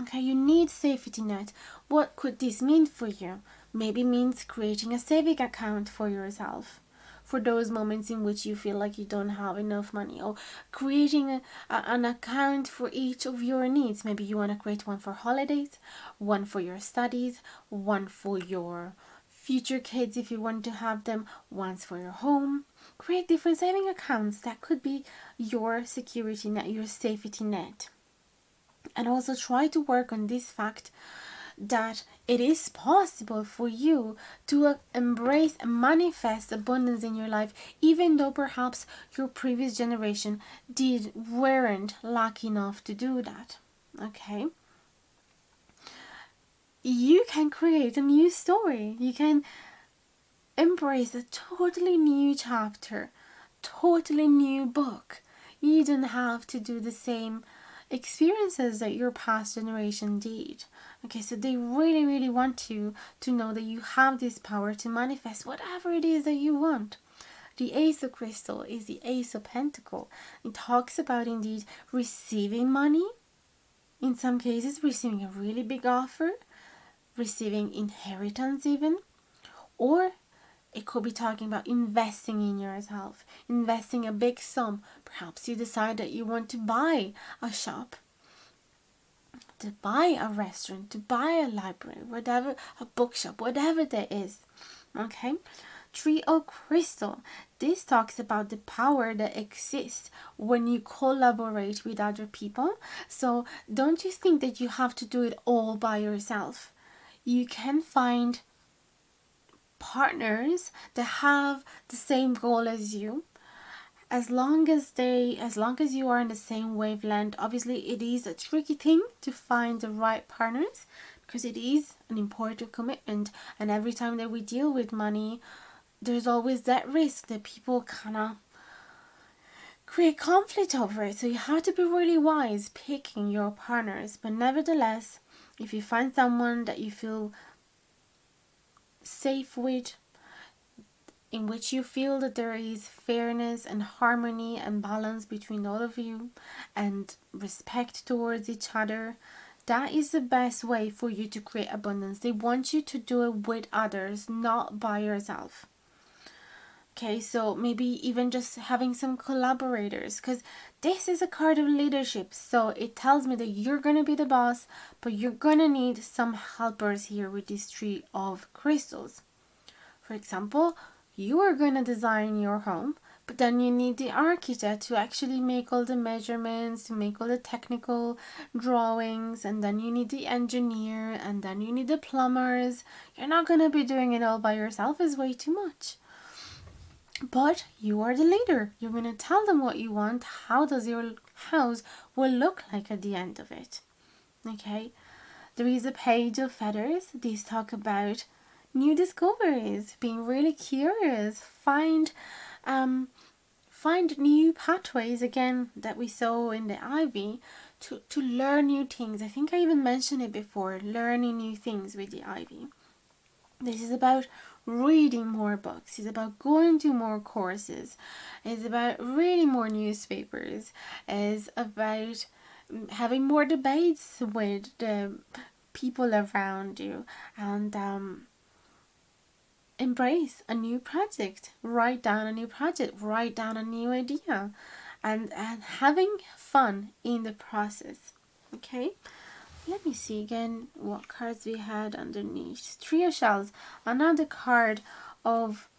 Okay, you need safety net. What could this mean for you? Maybe means creating a saving account for yourself for those moments in which you feel like you don't have enough money, or creating an account for each of your needs. Maybe you want to create one for holidays, one for your studies, one for your future kids if you want to have them, one for your home. Create different saving accounts. That could be your security net, your safety net. And also try to work on this fact that it is possible for you to embrace and manifest abundance in your life, even though perhaps your previous generation weren't lucky enough to do that. Okay, you can create a new story. You can embrace a totally new chapter, totally new book. You don't have to do the same experiences that your past generation did. Okay, so they really, really want you to know that you have this power to manifest whatever it is that you want. The Ace of Crystal is the Ace of Pentacle. It talks about indeed receiving money, in some cases receiving a really big offer, receiving inheritance even, or it could be talking about investing in yourself, investing a big sum. Perhaps you decide that you want to buy a shop, to buy a restaurant, to buy a library, whatever, a bookshop, whatever there is. Okay? 3 of Crystal. This talks about the power that exists when you collaborate with other people. So don't you think that you have to do it all by yourself. You can find partners that have the same goal as you, as long as you are in the same wavelength. Obviously it is a tricky thing to find the right partners, because it is an important commitment, and every time that we deal with money, there's always that risk that people kind of create conflict over it. So you have to be really wise picking your partners. But nevertheless, if you find someone that you feel safe with, in which you feel that there is fairness and harmony and balance between all of you and respect towards each other, that is the best way for you to create abundance. They want you to do it with others, not by yourself. Okay, so maybe even just having some collaborators, because this is a card of leadership. So it tells me that you're going to be the boss, but you're going to need some helpers here with this Three of Crystals. For example, you are going to design your home, but then you need the architect to actually make all the measurements, to make all the technical drawings, and then you need the engineer, and then you need the plumbers. You're not going to be doing it all by yourself. It's way too much. But you are the leader. You're going to tell them what you want. How does your house will look like at the end of it? Okay. There is a Page of Feathers. These talk about new discoveries, being really curious, find new pathways again that we saw in the ivy to learn new things. I think I even mentioned it before, learning new things with the ivy. This is about reading more books. It's about going to more courses. It's about reading more newspapers. It's about having more debates with the people around you, and embrace a new project. Write down a new project. Write down a new idea, and having fun in the process. Okay. Let me see again what cards we had underneath. Three of Shells, another card of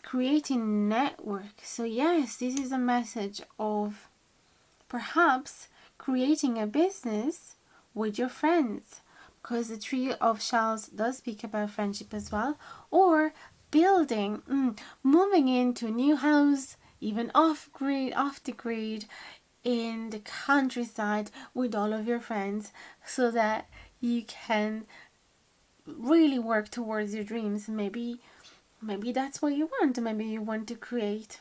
creating network. So yes, this is a message of perhaps creating a business with your friends, because the Three of Shells does speak about friendship as well, or building, moving into a new house, even off the grid, in the countryside with all of your friends, so that you can really work towards your dreams. Maybe that's what you want. Maybe you want to create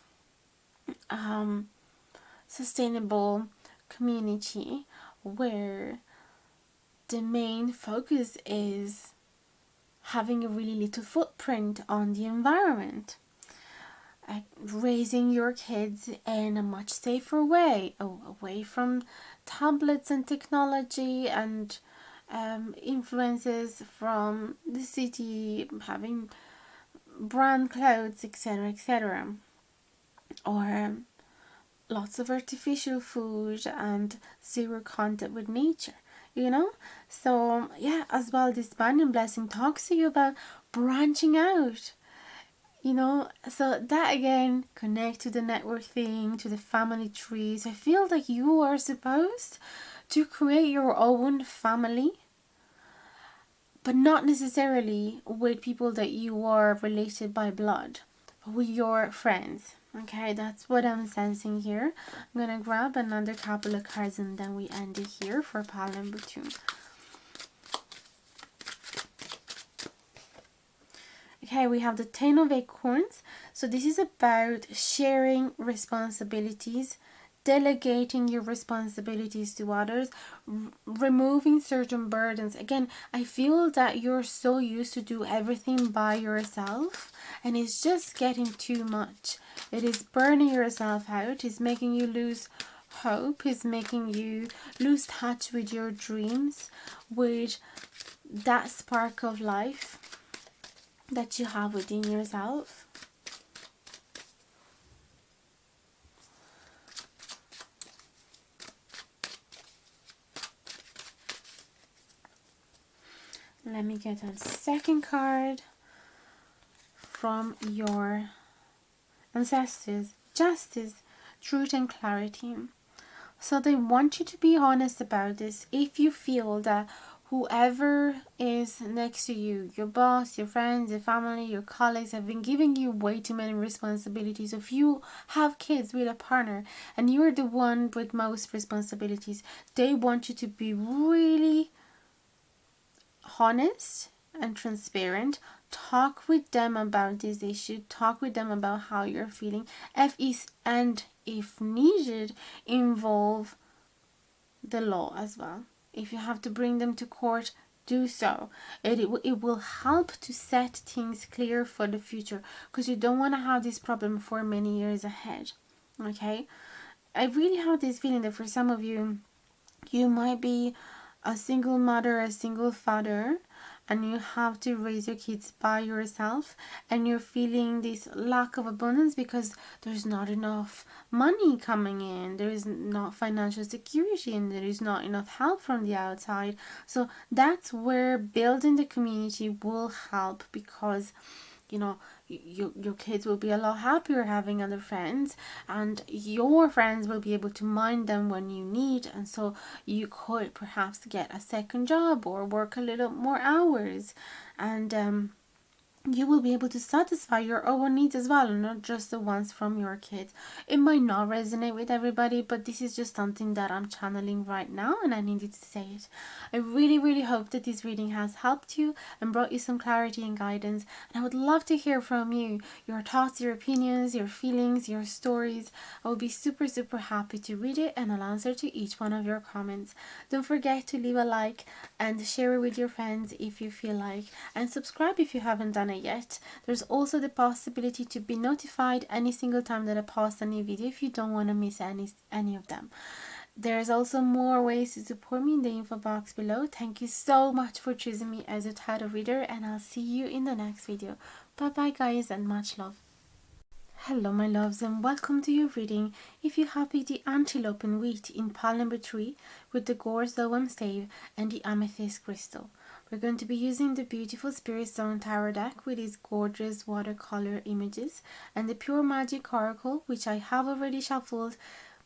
sustainable community where the main focus is having a really little footprint on the environment. Raising your kids in a much safer way, away from tablets and technology and influences from the city, having brand clothes, etc., etc., or lots of artificial food and zero contact with nature. So yeah, as well, this Banyan Blessing talks to you about branching out. So that again connect to the network thing, to the family trees. I feel like you are supposed to create your own family, but not necessarily with people that you are related by blood, but with your friends. Okay, that's what I'm sensing here. I'm gonna grab another couple of cards and then we end it here for pile number 2. Okay, we have the Ten of Acorns. So this is about sharing responsibilities, delegating your responsibilities to others, removing certain burdens. Again, I feel that you're so used to do everything by yourself, and it's just getting too much. It is burning yourself out. It's making you lose hope. It's making you lose touch with your dreams, with that spark of life that you have within yourself. Let me get a second card from your ancestors. Justice, truth and clarity. So they want you to be honest about this. If you feel that whoever is next to you, your boss, your friends, your family, your colleagues, have been giving you way too many responsibilities. If you have kids with a partner and you're the one with most responsibilities, they want you to be really honest and transparent. Talk with them about this issue. Talk with them about how you're feeling. If needed, involve the law as well. If you have to bring them to court, do so. It will help to set things clear for the future, because you don't want to have this problem for many years ahead. Okay, I really have this feeling that for some of you, you might be a single mother, a single father, and you have to raise your kids by yourself, and you're feeling this lack of abundance because there's not enough money coming in, there is not financial security, and there is not enough help from the outside. So that's where building the community will help, because your kids will be a lot happier having other friends, and your friends will be able to mind them when you need, and so you could perhaps get a second job or work a little more hours, and you will be able to satisfy your own needs as well, and not just the ones from your kids. It might not resonate with everybody, but this is just something that I'm channeling right now, and I needed to say it. I really, really hope that this reading has helped you and brought you some clarity and guidance. And I would love to hear from you, your thoughts, your opinions, your feelings, your stories. I will be super, super happy to read it, and I'll answer to each one of your comments. Don't forget to leave a like and share it with your friends if you feel like, and subscribe if you haven't done it yet. There's also the possibility to be notified any single time that I post a new video if you don't want to miss any of them. There's also more ways to support me in the info box below. Thank you so much for choosing me as a tarot reader, and I'll see you in the next video. Bye bye guys, and much love. Hello my loves, and welcome to your reading. If you have picked the antelope and wheat in pile number 3 with the gorse Loam stave and the amethyst crystal, we're going to be using the beautiful Spirit Stone Tarot deck with its gorgeous watercolor images, and the Pure Magic Oracle, which I have already shuffled,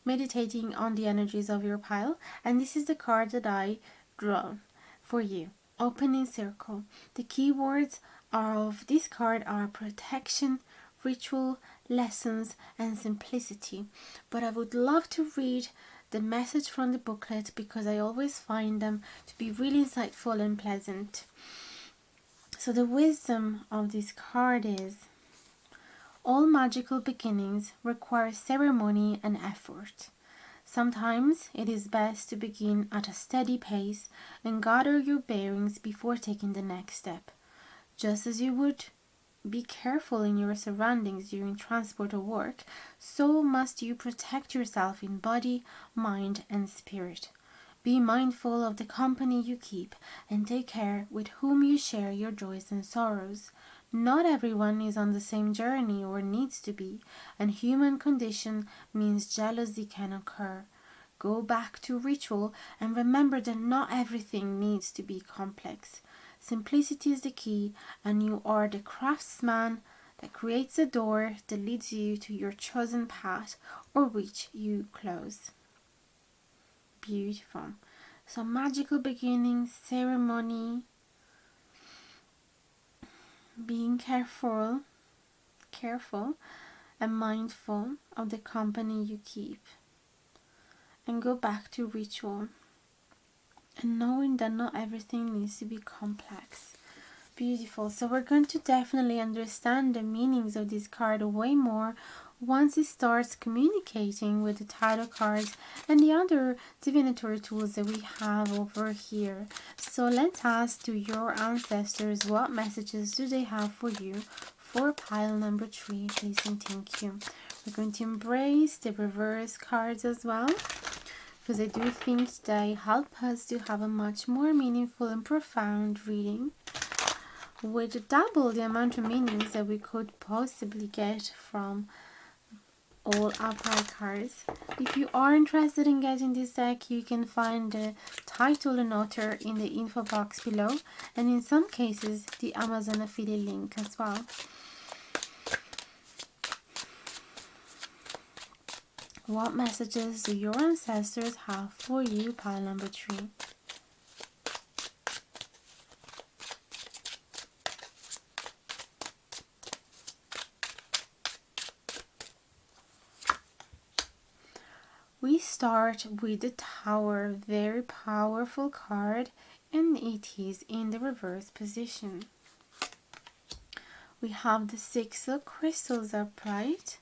meditating on the energies of your pile. And this is the card that I draw for you. Opening circle. The keywords of this card are protection, ritual, lessons, and simplicity. But I would love to read the message from the booklet, because I always find them to be really insightful and pleasant. So the wisdom of this card is: all magical beginnings require ceremony and effort. Sometimes it is best to begin at a steady pace and gather your bearings before taking the next step. Just as you would be careful in your surroundings during transport or work, so must you protect yourself in body, mind, and spirit. Be mindful of the company you keep, and take care with whom you share your joys and sorrows. Not everyone is on the same journey or needs to be, and human condition means jealousy can occur. Go back to ritual and remember that not everything needs to be complex. Simplicity is the key, and you are the craftsman that creates a door that leads you to your chosen path, or which you close. Beautiful. So magical beginnings, ceremony, being careful and mindful of the company you keep, and go back to ritual, and knowing that not everything needs to be complex. Beautiful. So we're going to definitely understand the meanings of this card way more once it starts communicating with the tarot cards and the other divinatory tools that we have over here. So let's ask to your ancestors, what messages do they have for you for pile number 3, please and thank you. We're going to embrace the reverse cards as well, because I do think they help us to have a much more meaningful and profound reading, with double the amount of meanings that we could possibly get from all upright cards. If you are interested in getting this deck, you can find the title and author in the info box below, and in some cases the Amazon affiliate link as well. What messages do your ancestors have for you, pile number 3? We start with the Tower, very powerful card, and it is in the reverse position. We have the 6 of crystals upright,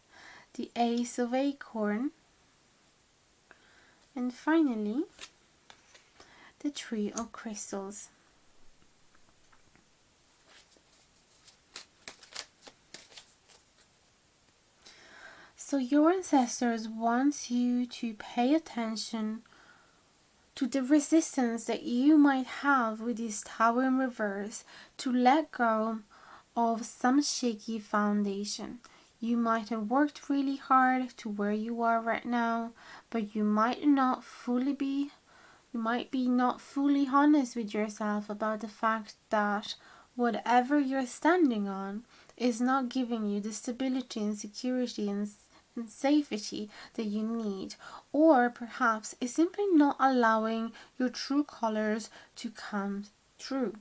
the Ace of acorn, and finally the 3 of crystals. So your ancestors want you to pay attention to the resistance that you might have with this tower in reverse, to let go of some shaky foundation. You might have worked really hard to where you are right now, but you might be not fully honest with yourself about the fact that whatever you're standing on is not giving you the stability and security and safety that you need, or perhaps is simply not allowing your true colors to come through.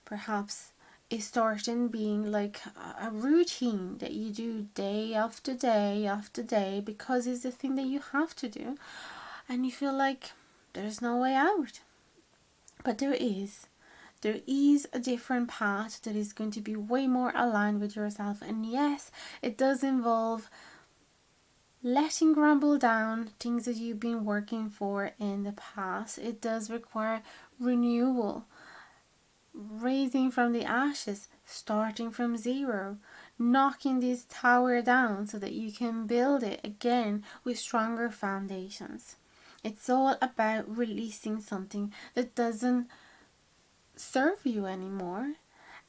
Perhaps it's starting being like a routine that you do day after day after day because it's the thing that you have to do, and you feel like there's no way out. But there is. There is a different path that is going to be way more aligned with yourself. And yes, it does involve letting grumble down things that you've been working for in the past. It does require renewal, raising from the ashes, starting from zero, knocking this tower down so that you can build it again with stronger foundations. It's all about releasing something that doesn't serve you anymore.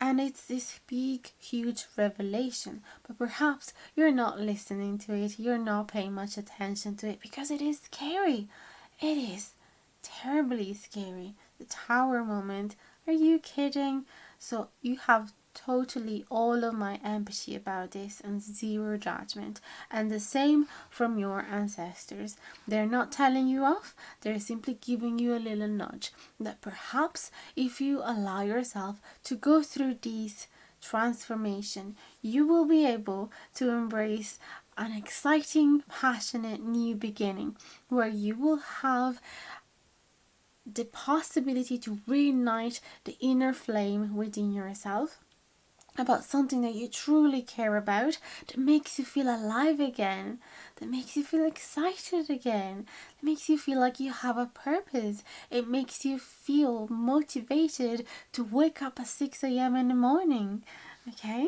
And it's this big, huge revelation. But perhaps you're not listening to it, you're not paying much attention to it because it is scary. It is terribly scary. The tower moment. Are you kidding? So you have totally all of my empathy about this and zero judgment. And the same from your ancestors. They're not telling you off, they're simply giving you a little nudge that perhaps if you allow yourself to go through these transformation, you will be able to embrace an exciting, passionate new beginning where you will have the possibility to reignite the inner flame within yourself about something that you truly care about, that makes you feel alive again, that makes you feel excited again, that makes you feel like you have a purpose. It makes you feel motivated to wake up at 6 a.m. in the morning, okay?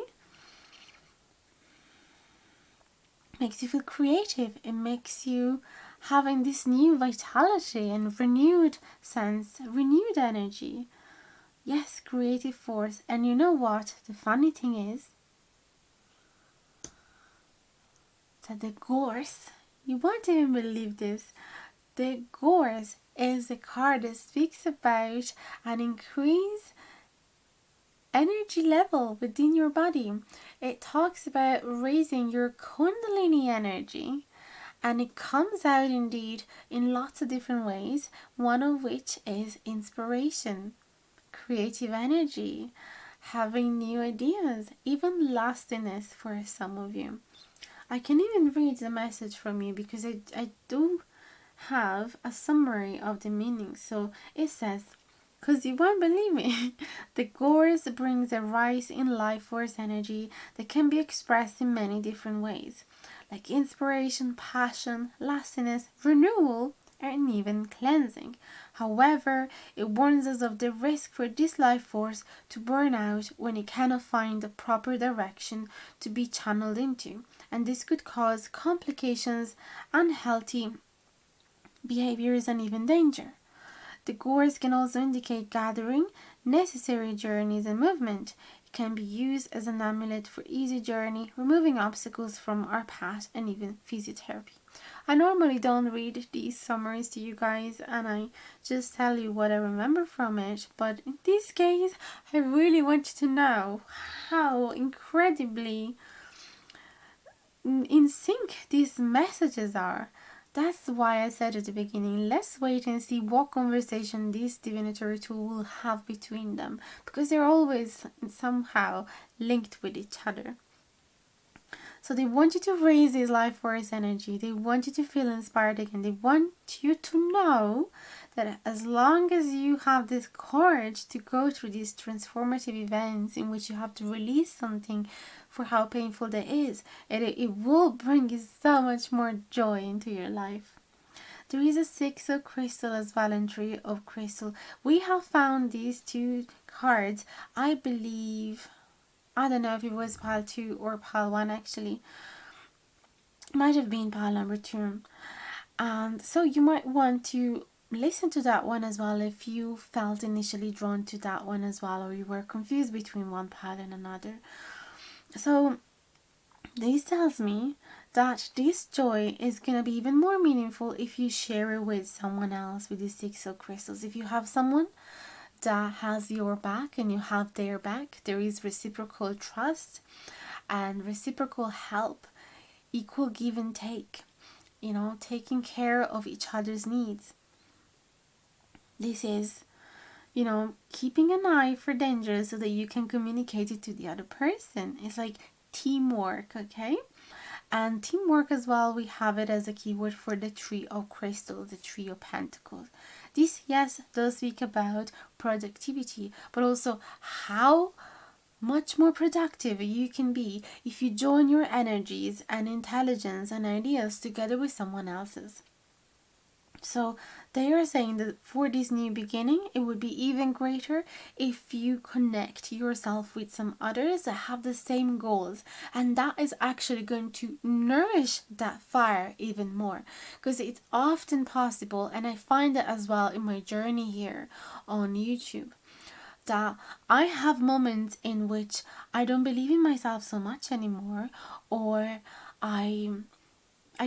It makes you feel creative. It makes you having this new vitality and renewed sense, renewed energy. Yes, creative force. And you know what? The funny thing is that the gorse, you won't even believe this, the gorse is the card that speaks about an increased energy level within your body. It talks about raising your kundalini energy. And it comes out indeed in lots of different ways, one of which is inspiration, creative energy, having new ideas, even lastiness for some of you. I can even read the message from you because I do have a summary of the meaning. So it says, because you won't believe me, the gorse brings a rise in life force energy that can be expressed in many different ways, like inspiration, passion, lastiness, renewal, and even cleansing. However, it warns us of the risk for this life force to burn out when it cannot find the proper direction to be channeled into, and this could cause complications, unhealthy behaviors, and even danger. The gorse can also indicate gathering, necessary journeys, and movement. It can be used as an amulet for easy journey, removing obstacles from our path, and even physiotherapy. I normally don't read these summaries to you guys and I just tell you what I remember from it, but in this case I really want you to know how incredibly in sync these messages are. That's why I said at the beginning, let's wait and see what conversation this divinatory tool will have between them, because they're always somehow linked with each other. So they want you to raise this life force energy. They want you to feel inspired again. They want you to know that as long as you have this courage to go through these transformative events in which you have to release something for how painful that is, it will bring you so much more joy into your life. There is a 6 of crystal as well and 3 of crystal. We have found these two cards, I believe, I don't know if it was pile 2 or pile 1 actually. Might have been pile number 2. And so you might want to listen to that one as well if you felt initially drawn to that one as well, or you were confused between one pile and another. So this tells me that this joy is going to be even more meaningful if you share it with someone else with the 6 of crystals. If you have someone that has your back and you have their back, there is reciprocal trust and reciprocal help, equal give and take, taking care of each other's needs. This is, keeping an eye for danger so that you can communicate it to the other person. It's like teamwork, okay? And teamwork as well, we have it as a keyword for the 3 of crystals, the 3 of pentacles. This, yes, does speak about productivity, but also how much more productive you can be if you join your energies and intelligence and ideas together with someone else's. So they are saying that for this new beginning, it would be even greater if you connect yourself with some others that have the same goals. And that is actually going to nourish that fire even more. Because it's often possible, and I find it as well in my journey here on YouTube, that I have moments in which I don't believe in myself so much anymore, or I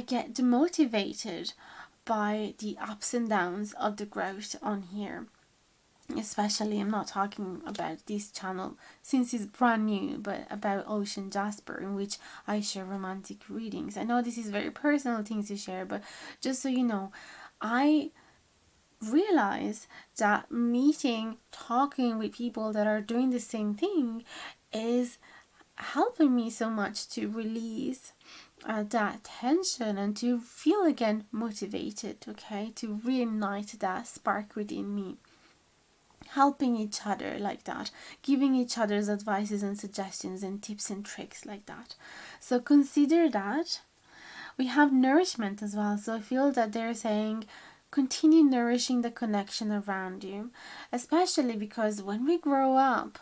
get demotivated by the ups and downs of the growth on here. Especially, I'm not talking about this channel since it's brand new, but about Ocean Jasper, in which I share romantic readings. I know this is very personal things to share, but just so you know, I realize that talking with people that are doing the same thing is helping me so much to release that tension and to feel again motivated, okay, to reignite that spark within me. Helping each other like that, giving each other's advices and suggestions and tips and tricks like that. So consider that. We have nourishment as well. So I feel that they're saying continue nourishing the connection around you, especially because when we grow up,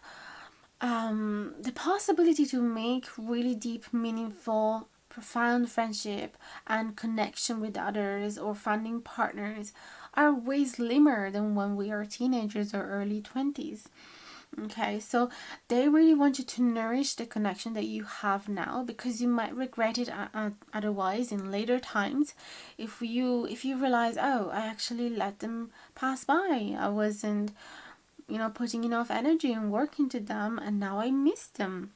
the possibility to make really deep, meaningful, profound friendship and connection with others or finding partners are way slimmer than when we are teenagers or early 20s. Okay, so they really want you to nourish the connection that you have now, because you might regret it otherwise in later times if you realize, oh, I actually let them pass by. I wasn't putting enough energy and work into them, and now I miss them.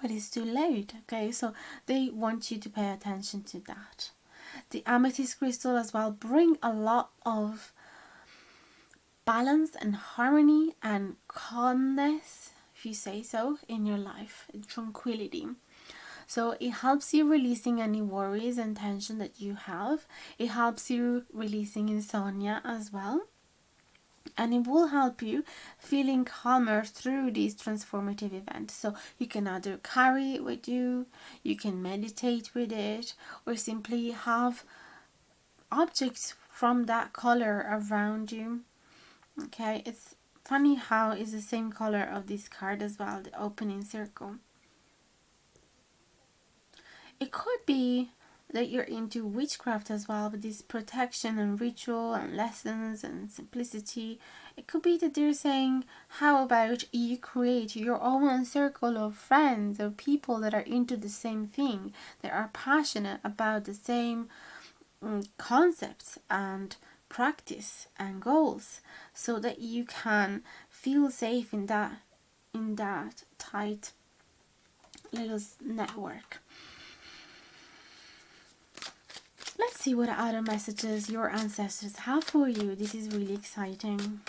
But it's too late, okay? So they want you to pay attention to that. The amethyst crystal as well bring a lot of balance and harmony and calmness, if you say so, in your life, tranquility. So it helps you releasing any worries and tension that you have. It helps you releasing insomnia as well. And it will help you feeling calmer through these transformative events. So you can either carry it with you, you can meditate with it, or simply have objects from that color around you. Okay, it's funny how it's the same color of this card as well, the opening circle. It could be that you're into witchcraft as well, with this protection and ritual and lessons and simplicity. It could be that they're saying, how about you create your own circle of friends or people that are into the same thing, that are passionate about the same concepts and practice and goals, so that you can feel safe in that tight little network. Let's see what other messages your ancestors have for you. This is really exciting.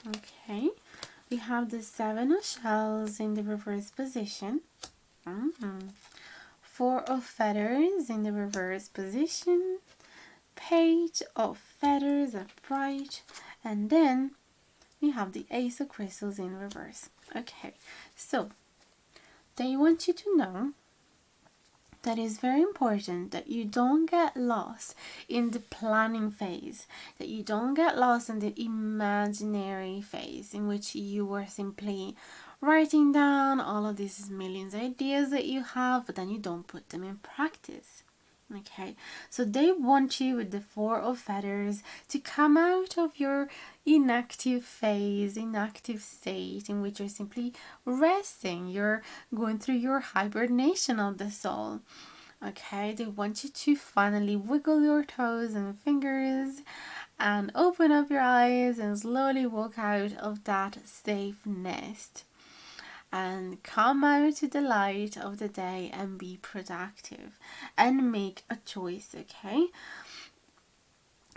Okay, we have the 7 of shells in the reverse position. 4 of feathers in the reverse position. Page of feathers upright. And then we have the Ace of crystals in reverse. Okay, so they want you to know that is very important that you don't get lost in the planning phase, that you don't get lost in the imaginary phase in which you were simply writing down all of these millions of ideas that you have, but then you don't put them in practice. Okay, so they want you with the Four of Feathers to come out of your inactive phase, inactive state in which you're simply resting. You're going through your hibernation of the soul. Okay, they want you to finally wiggle your toes and fingers and open up your eyes and slowly walk out of that safe nest and come out to the light of the day and be productive and make a choice. Okay,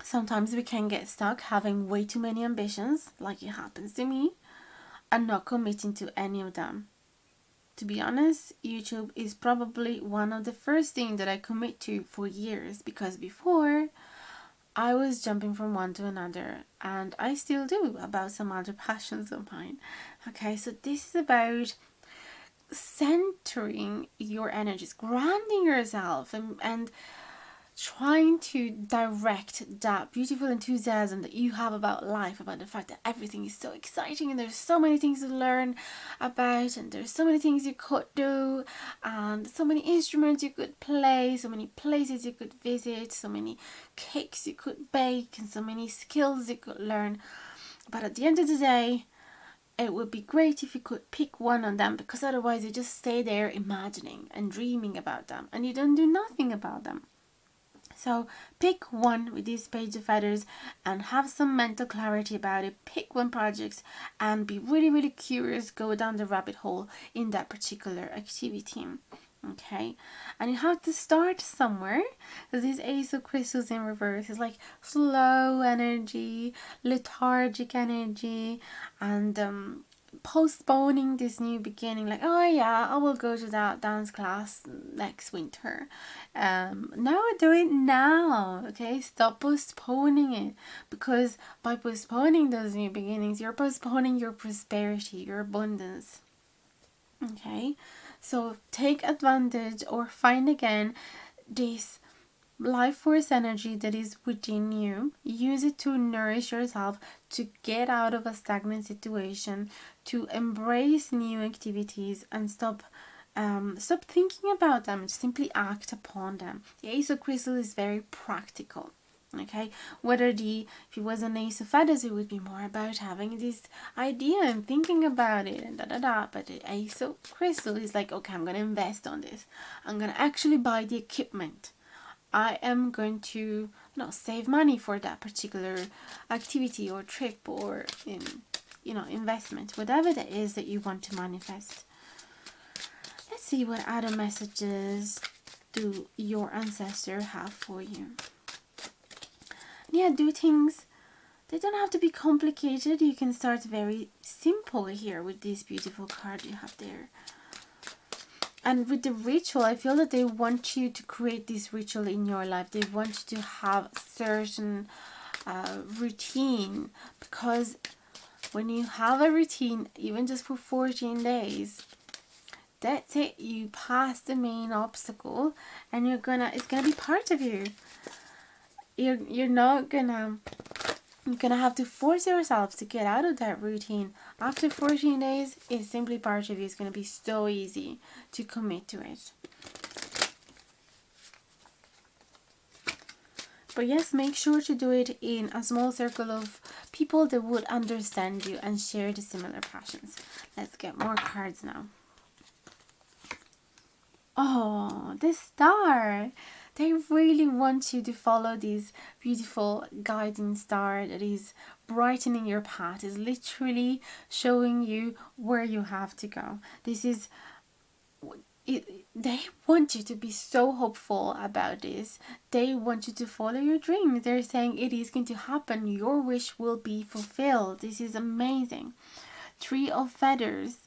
sometimes we can get stuck having way too many ambitions, like it happens to me, and not committing to any of them. To be honest, YouTube is probably one of the first things that I commit to for years, because before I was jumping from one to another, and I still do about some other passions of mine. Okay, so this is about centering your energies, grounding yourself, and trying to direct that beautiful enthusiasm that you have about life, about the fact that everything is so exciting and there's so many things to learn about, and there's so many things you could do, and so many instruments you could play, so many places you could visit, so many cakes you could bake, and so many skills you could learn. But at the end of the day, it would be great if you could pick one of them, because otherwise you just stay there imagining and dreaming about them and you don't do nothing about them. So pick one with this Page of Feathers and have some mental clarity about it. Pick one project and be really, really curious. Go down the rabbit hole in that particular activity. Okay, and you have to start somewhere, because this Ace of Crystals in reverse is like slow energy, lethargic energy, and postponing this new beginning, like, oh yeah, I will go to that dance class next winter. No, do it now. Okay, stop postponing it, because by postponing those new beginnings, you're postponing your prosperity, your abundance. Okay, so take advantage, or find again this life force energy that is within you. Use it to nourish yourself, to get out of a stagnant situation, to embrace new activities, and stop thinking about them. Simply act upon them. The Ace of Crystal is very practical. Okay, if it was an Ace of Feathers, it would be more about having this idea and thinking about it and but the Ace of Crystal is like, okay, I'm gonna invest on this, I'm gonna actually buy the equipment, I am going to save money for that particular activity or trip or investment, whatever that is that you want to manifest. Let's see what other messages do your ancestor have for you. Yeah, do things, they don't have to be complicated. You can start very simple here with this beautiful card you have there. And with the ritual, I feel that they want you to create this ritual in your life. They want you to have certain routine, because when you have a routine, even just for 14 days, that's it. You pass the main obstacle, and it's gonna be part of you. You're not gonna have to force yourself to get out of that routine. After 14 days, it's simply part of you. It's gonna be so easy to commit to it. But yes, make sure to do it in a small circle of people that would understand you and share the similar passions. Let's get more cards now. Oh, the Star! They really want you to follow this beautiful guiding star that is brightening your path, is literally showing you where you have to go. They want you to be so hopeful about this. They want you to follow your dreams. They're saying it is going to happen. Your wish will be fulfilled. This is amazing. Three of Feathers.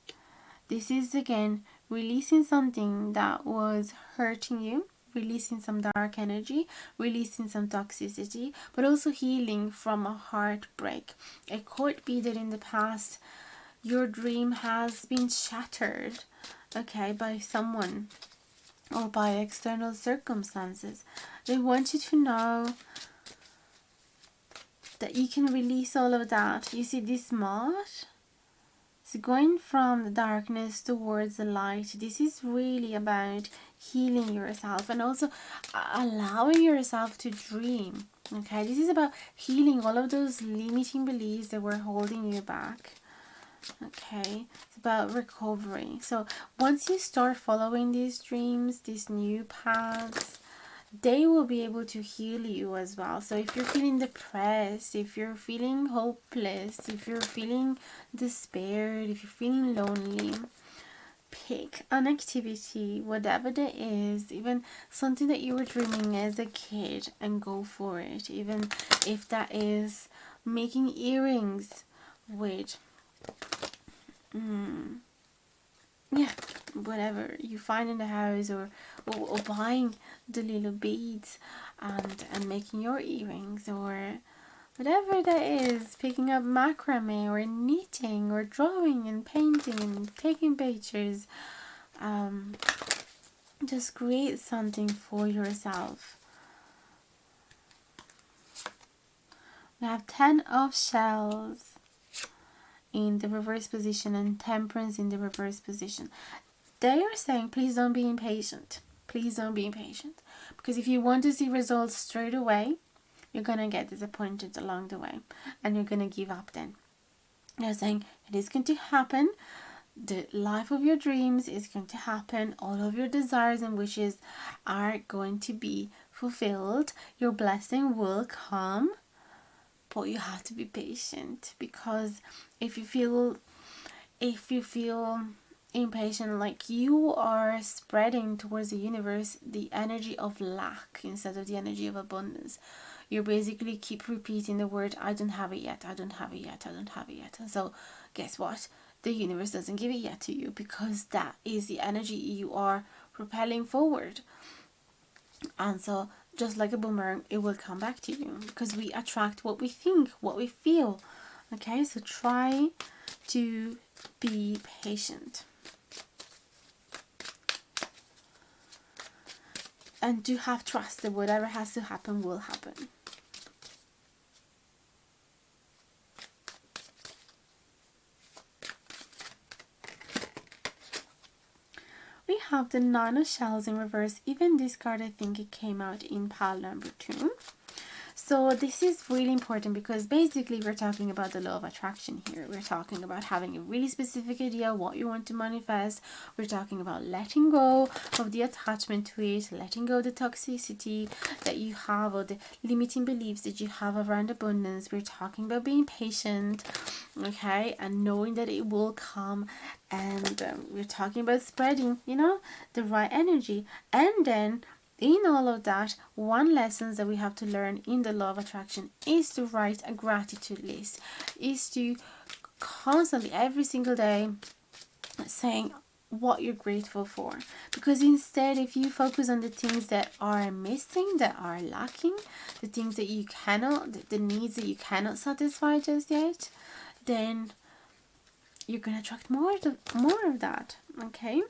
This is again releasing something that was hurting you, releasing some dark energy, releasing some toxicity, but also healing from a heartbreak. It could be that in the past your dream has been shattered, okay, by someone or by external circumstances. They want you to know that you can release all of that. You see this moth? So going from the darkness towards the light, this is really about healing yourself and also allowing yourself to dream. Okay, this is about healing all of those limiting beliefs that were holding you back. Okay, it's about recovery. So once you start following these dreams, these new paths, they will be able to heal you as well. So if you're feeling depressed, if you're feeling hopeless, if you're feeling despaired, if you're feeling lonely, pick an activity, whatever that is, even something that you were dreaming as a kid, and go for it. Even if that is making earrings with yeah, whatever you find in the house, or buying the little beads and making your earrings, or whatever that is, picking up macrame or knitting or drawing and painting and taking pictures. Just create something for yourself. We have 10 of shells in the reverse position and temperance in the reverse position. They are saying, please don't be impatient. Please don't be impatient. Because if you want to see results straight away, you're going to get disappointed along the way. And you're going to give up then. They're saying, it is going to happen. The life of your dreams is going to happen. All of your desires and wishes are going to be fulfilled. Your blessing will come. But you have to be patient. Because if you feel impatient, like you are spreading towards the universe the energy of lack instead of the energy of abundance. You basically keep repeating the word, I don't have it yet, I don't have it yet, I don't have it yet. And so guess what? The universe doesn't give it yet to you, because that is the energy you are propelling forward. And so just like a boomerang, it will come back to you, because we attract what we think, what we feel. Okay, so try to be patient. And do have trust that whatever has to happen will happen. We have the 9 of shells in reverse. Even this card, I think it came out in pile number 2. So this is really important, because basically we're talking about the law of attraction here. We're talking about having a really specific idea what you want to manifest. We're talking about letting go of the attachment to it, letting go of the toxicity that you have, or the limiting beliefs that you have around abundance. We're talking about being patient, okay, and knowing that it will come. And we're talking about spreading, the right energy. And then in all of that, one lesson that we have to learn in the law of attraction is to write a gratitude list, is to constantly, every single day, saying what you're grateful for. Because instead, if you focus on the things that are missing, that are lacking, the things that you cannot, the needs that you cannot satisfy just yet, then you're going to attract more of that, okay?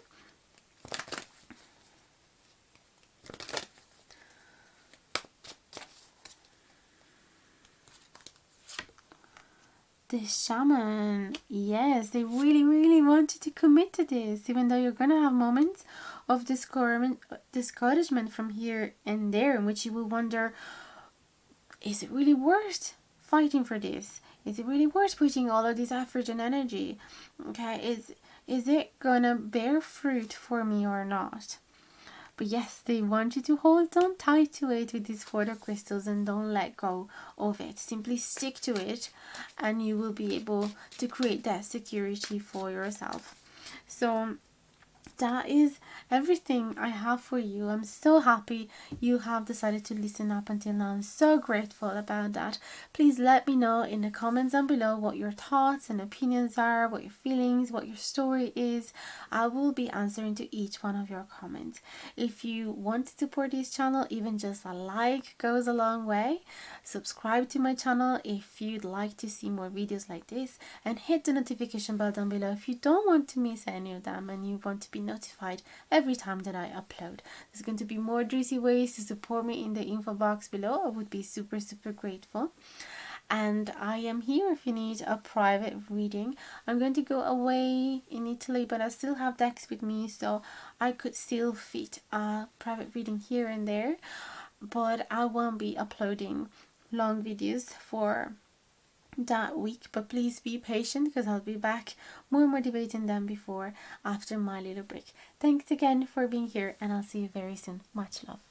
The shaman, yes, they really, really want you to commit to this, even though you're going to have moments of discouragement from here and there, in which you will wonder, is it really worth fighting for this? Is it really worth putting all of this effort and energy? Okay, is it going to bear fruit for me or not? But yes, they want you to hold on tight to it with these 4 crystals and don't let go of it. Simply stick to it, and you will be able to create that security for yourself. So that is everything I have for you. I'm so happy you have decided to listen up until now. I'm so grateful about that. Please let me know in the comments down below what your thoughts and opinions are, what your feelings, what your story is. I will be answering to each one of your comments. If you want to support this channel, even just a like goes a long way. Subscribe to my channel if you'd like to see more videos like this, and hit the notification bell down below if you don't want to miss any of them and you want to be notified every time that I upload. There's going to be more juicy ways to support me in the info box below. I would be super grateful. And I am here if you need a private reading. I'm going to go away in Italy, but I still have decks with me, so I could still fit a private reading here and there, but I won't be uploading long videos for that week. But please be patient, because I'll be back more motivated than before after my little break. Thanks again for being here, and I'll see you very soon. Much love.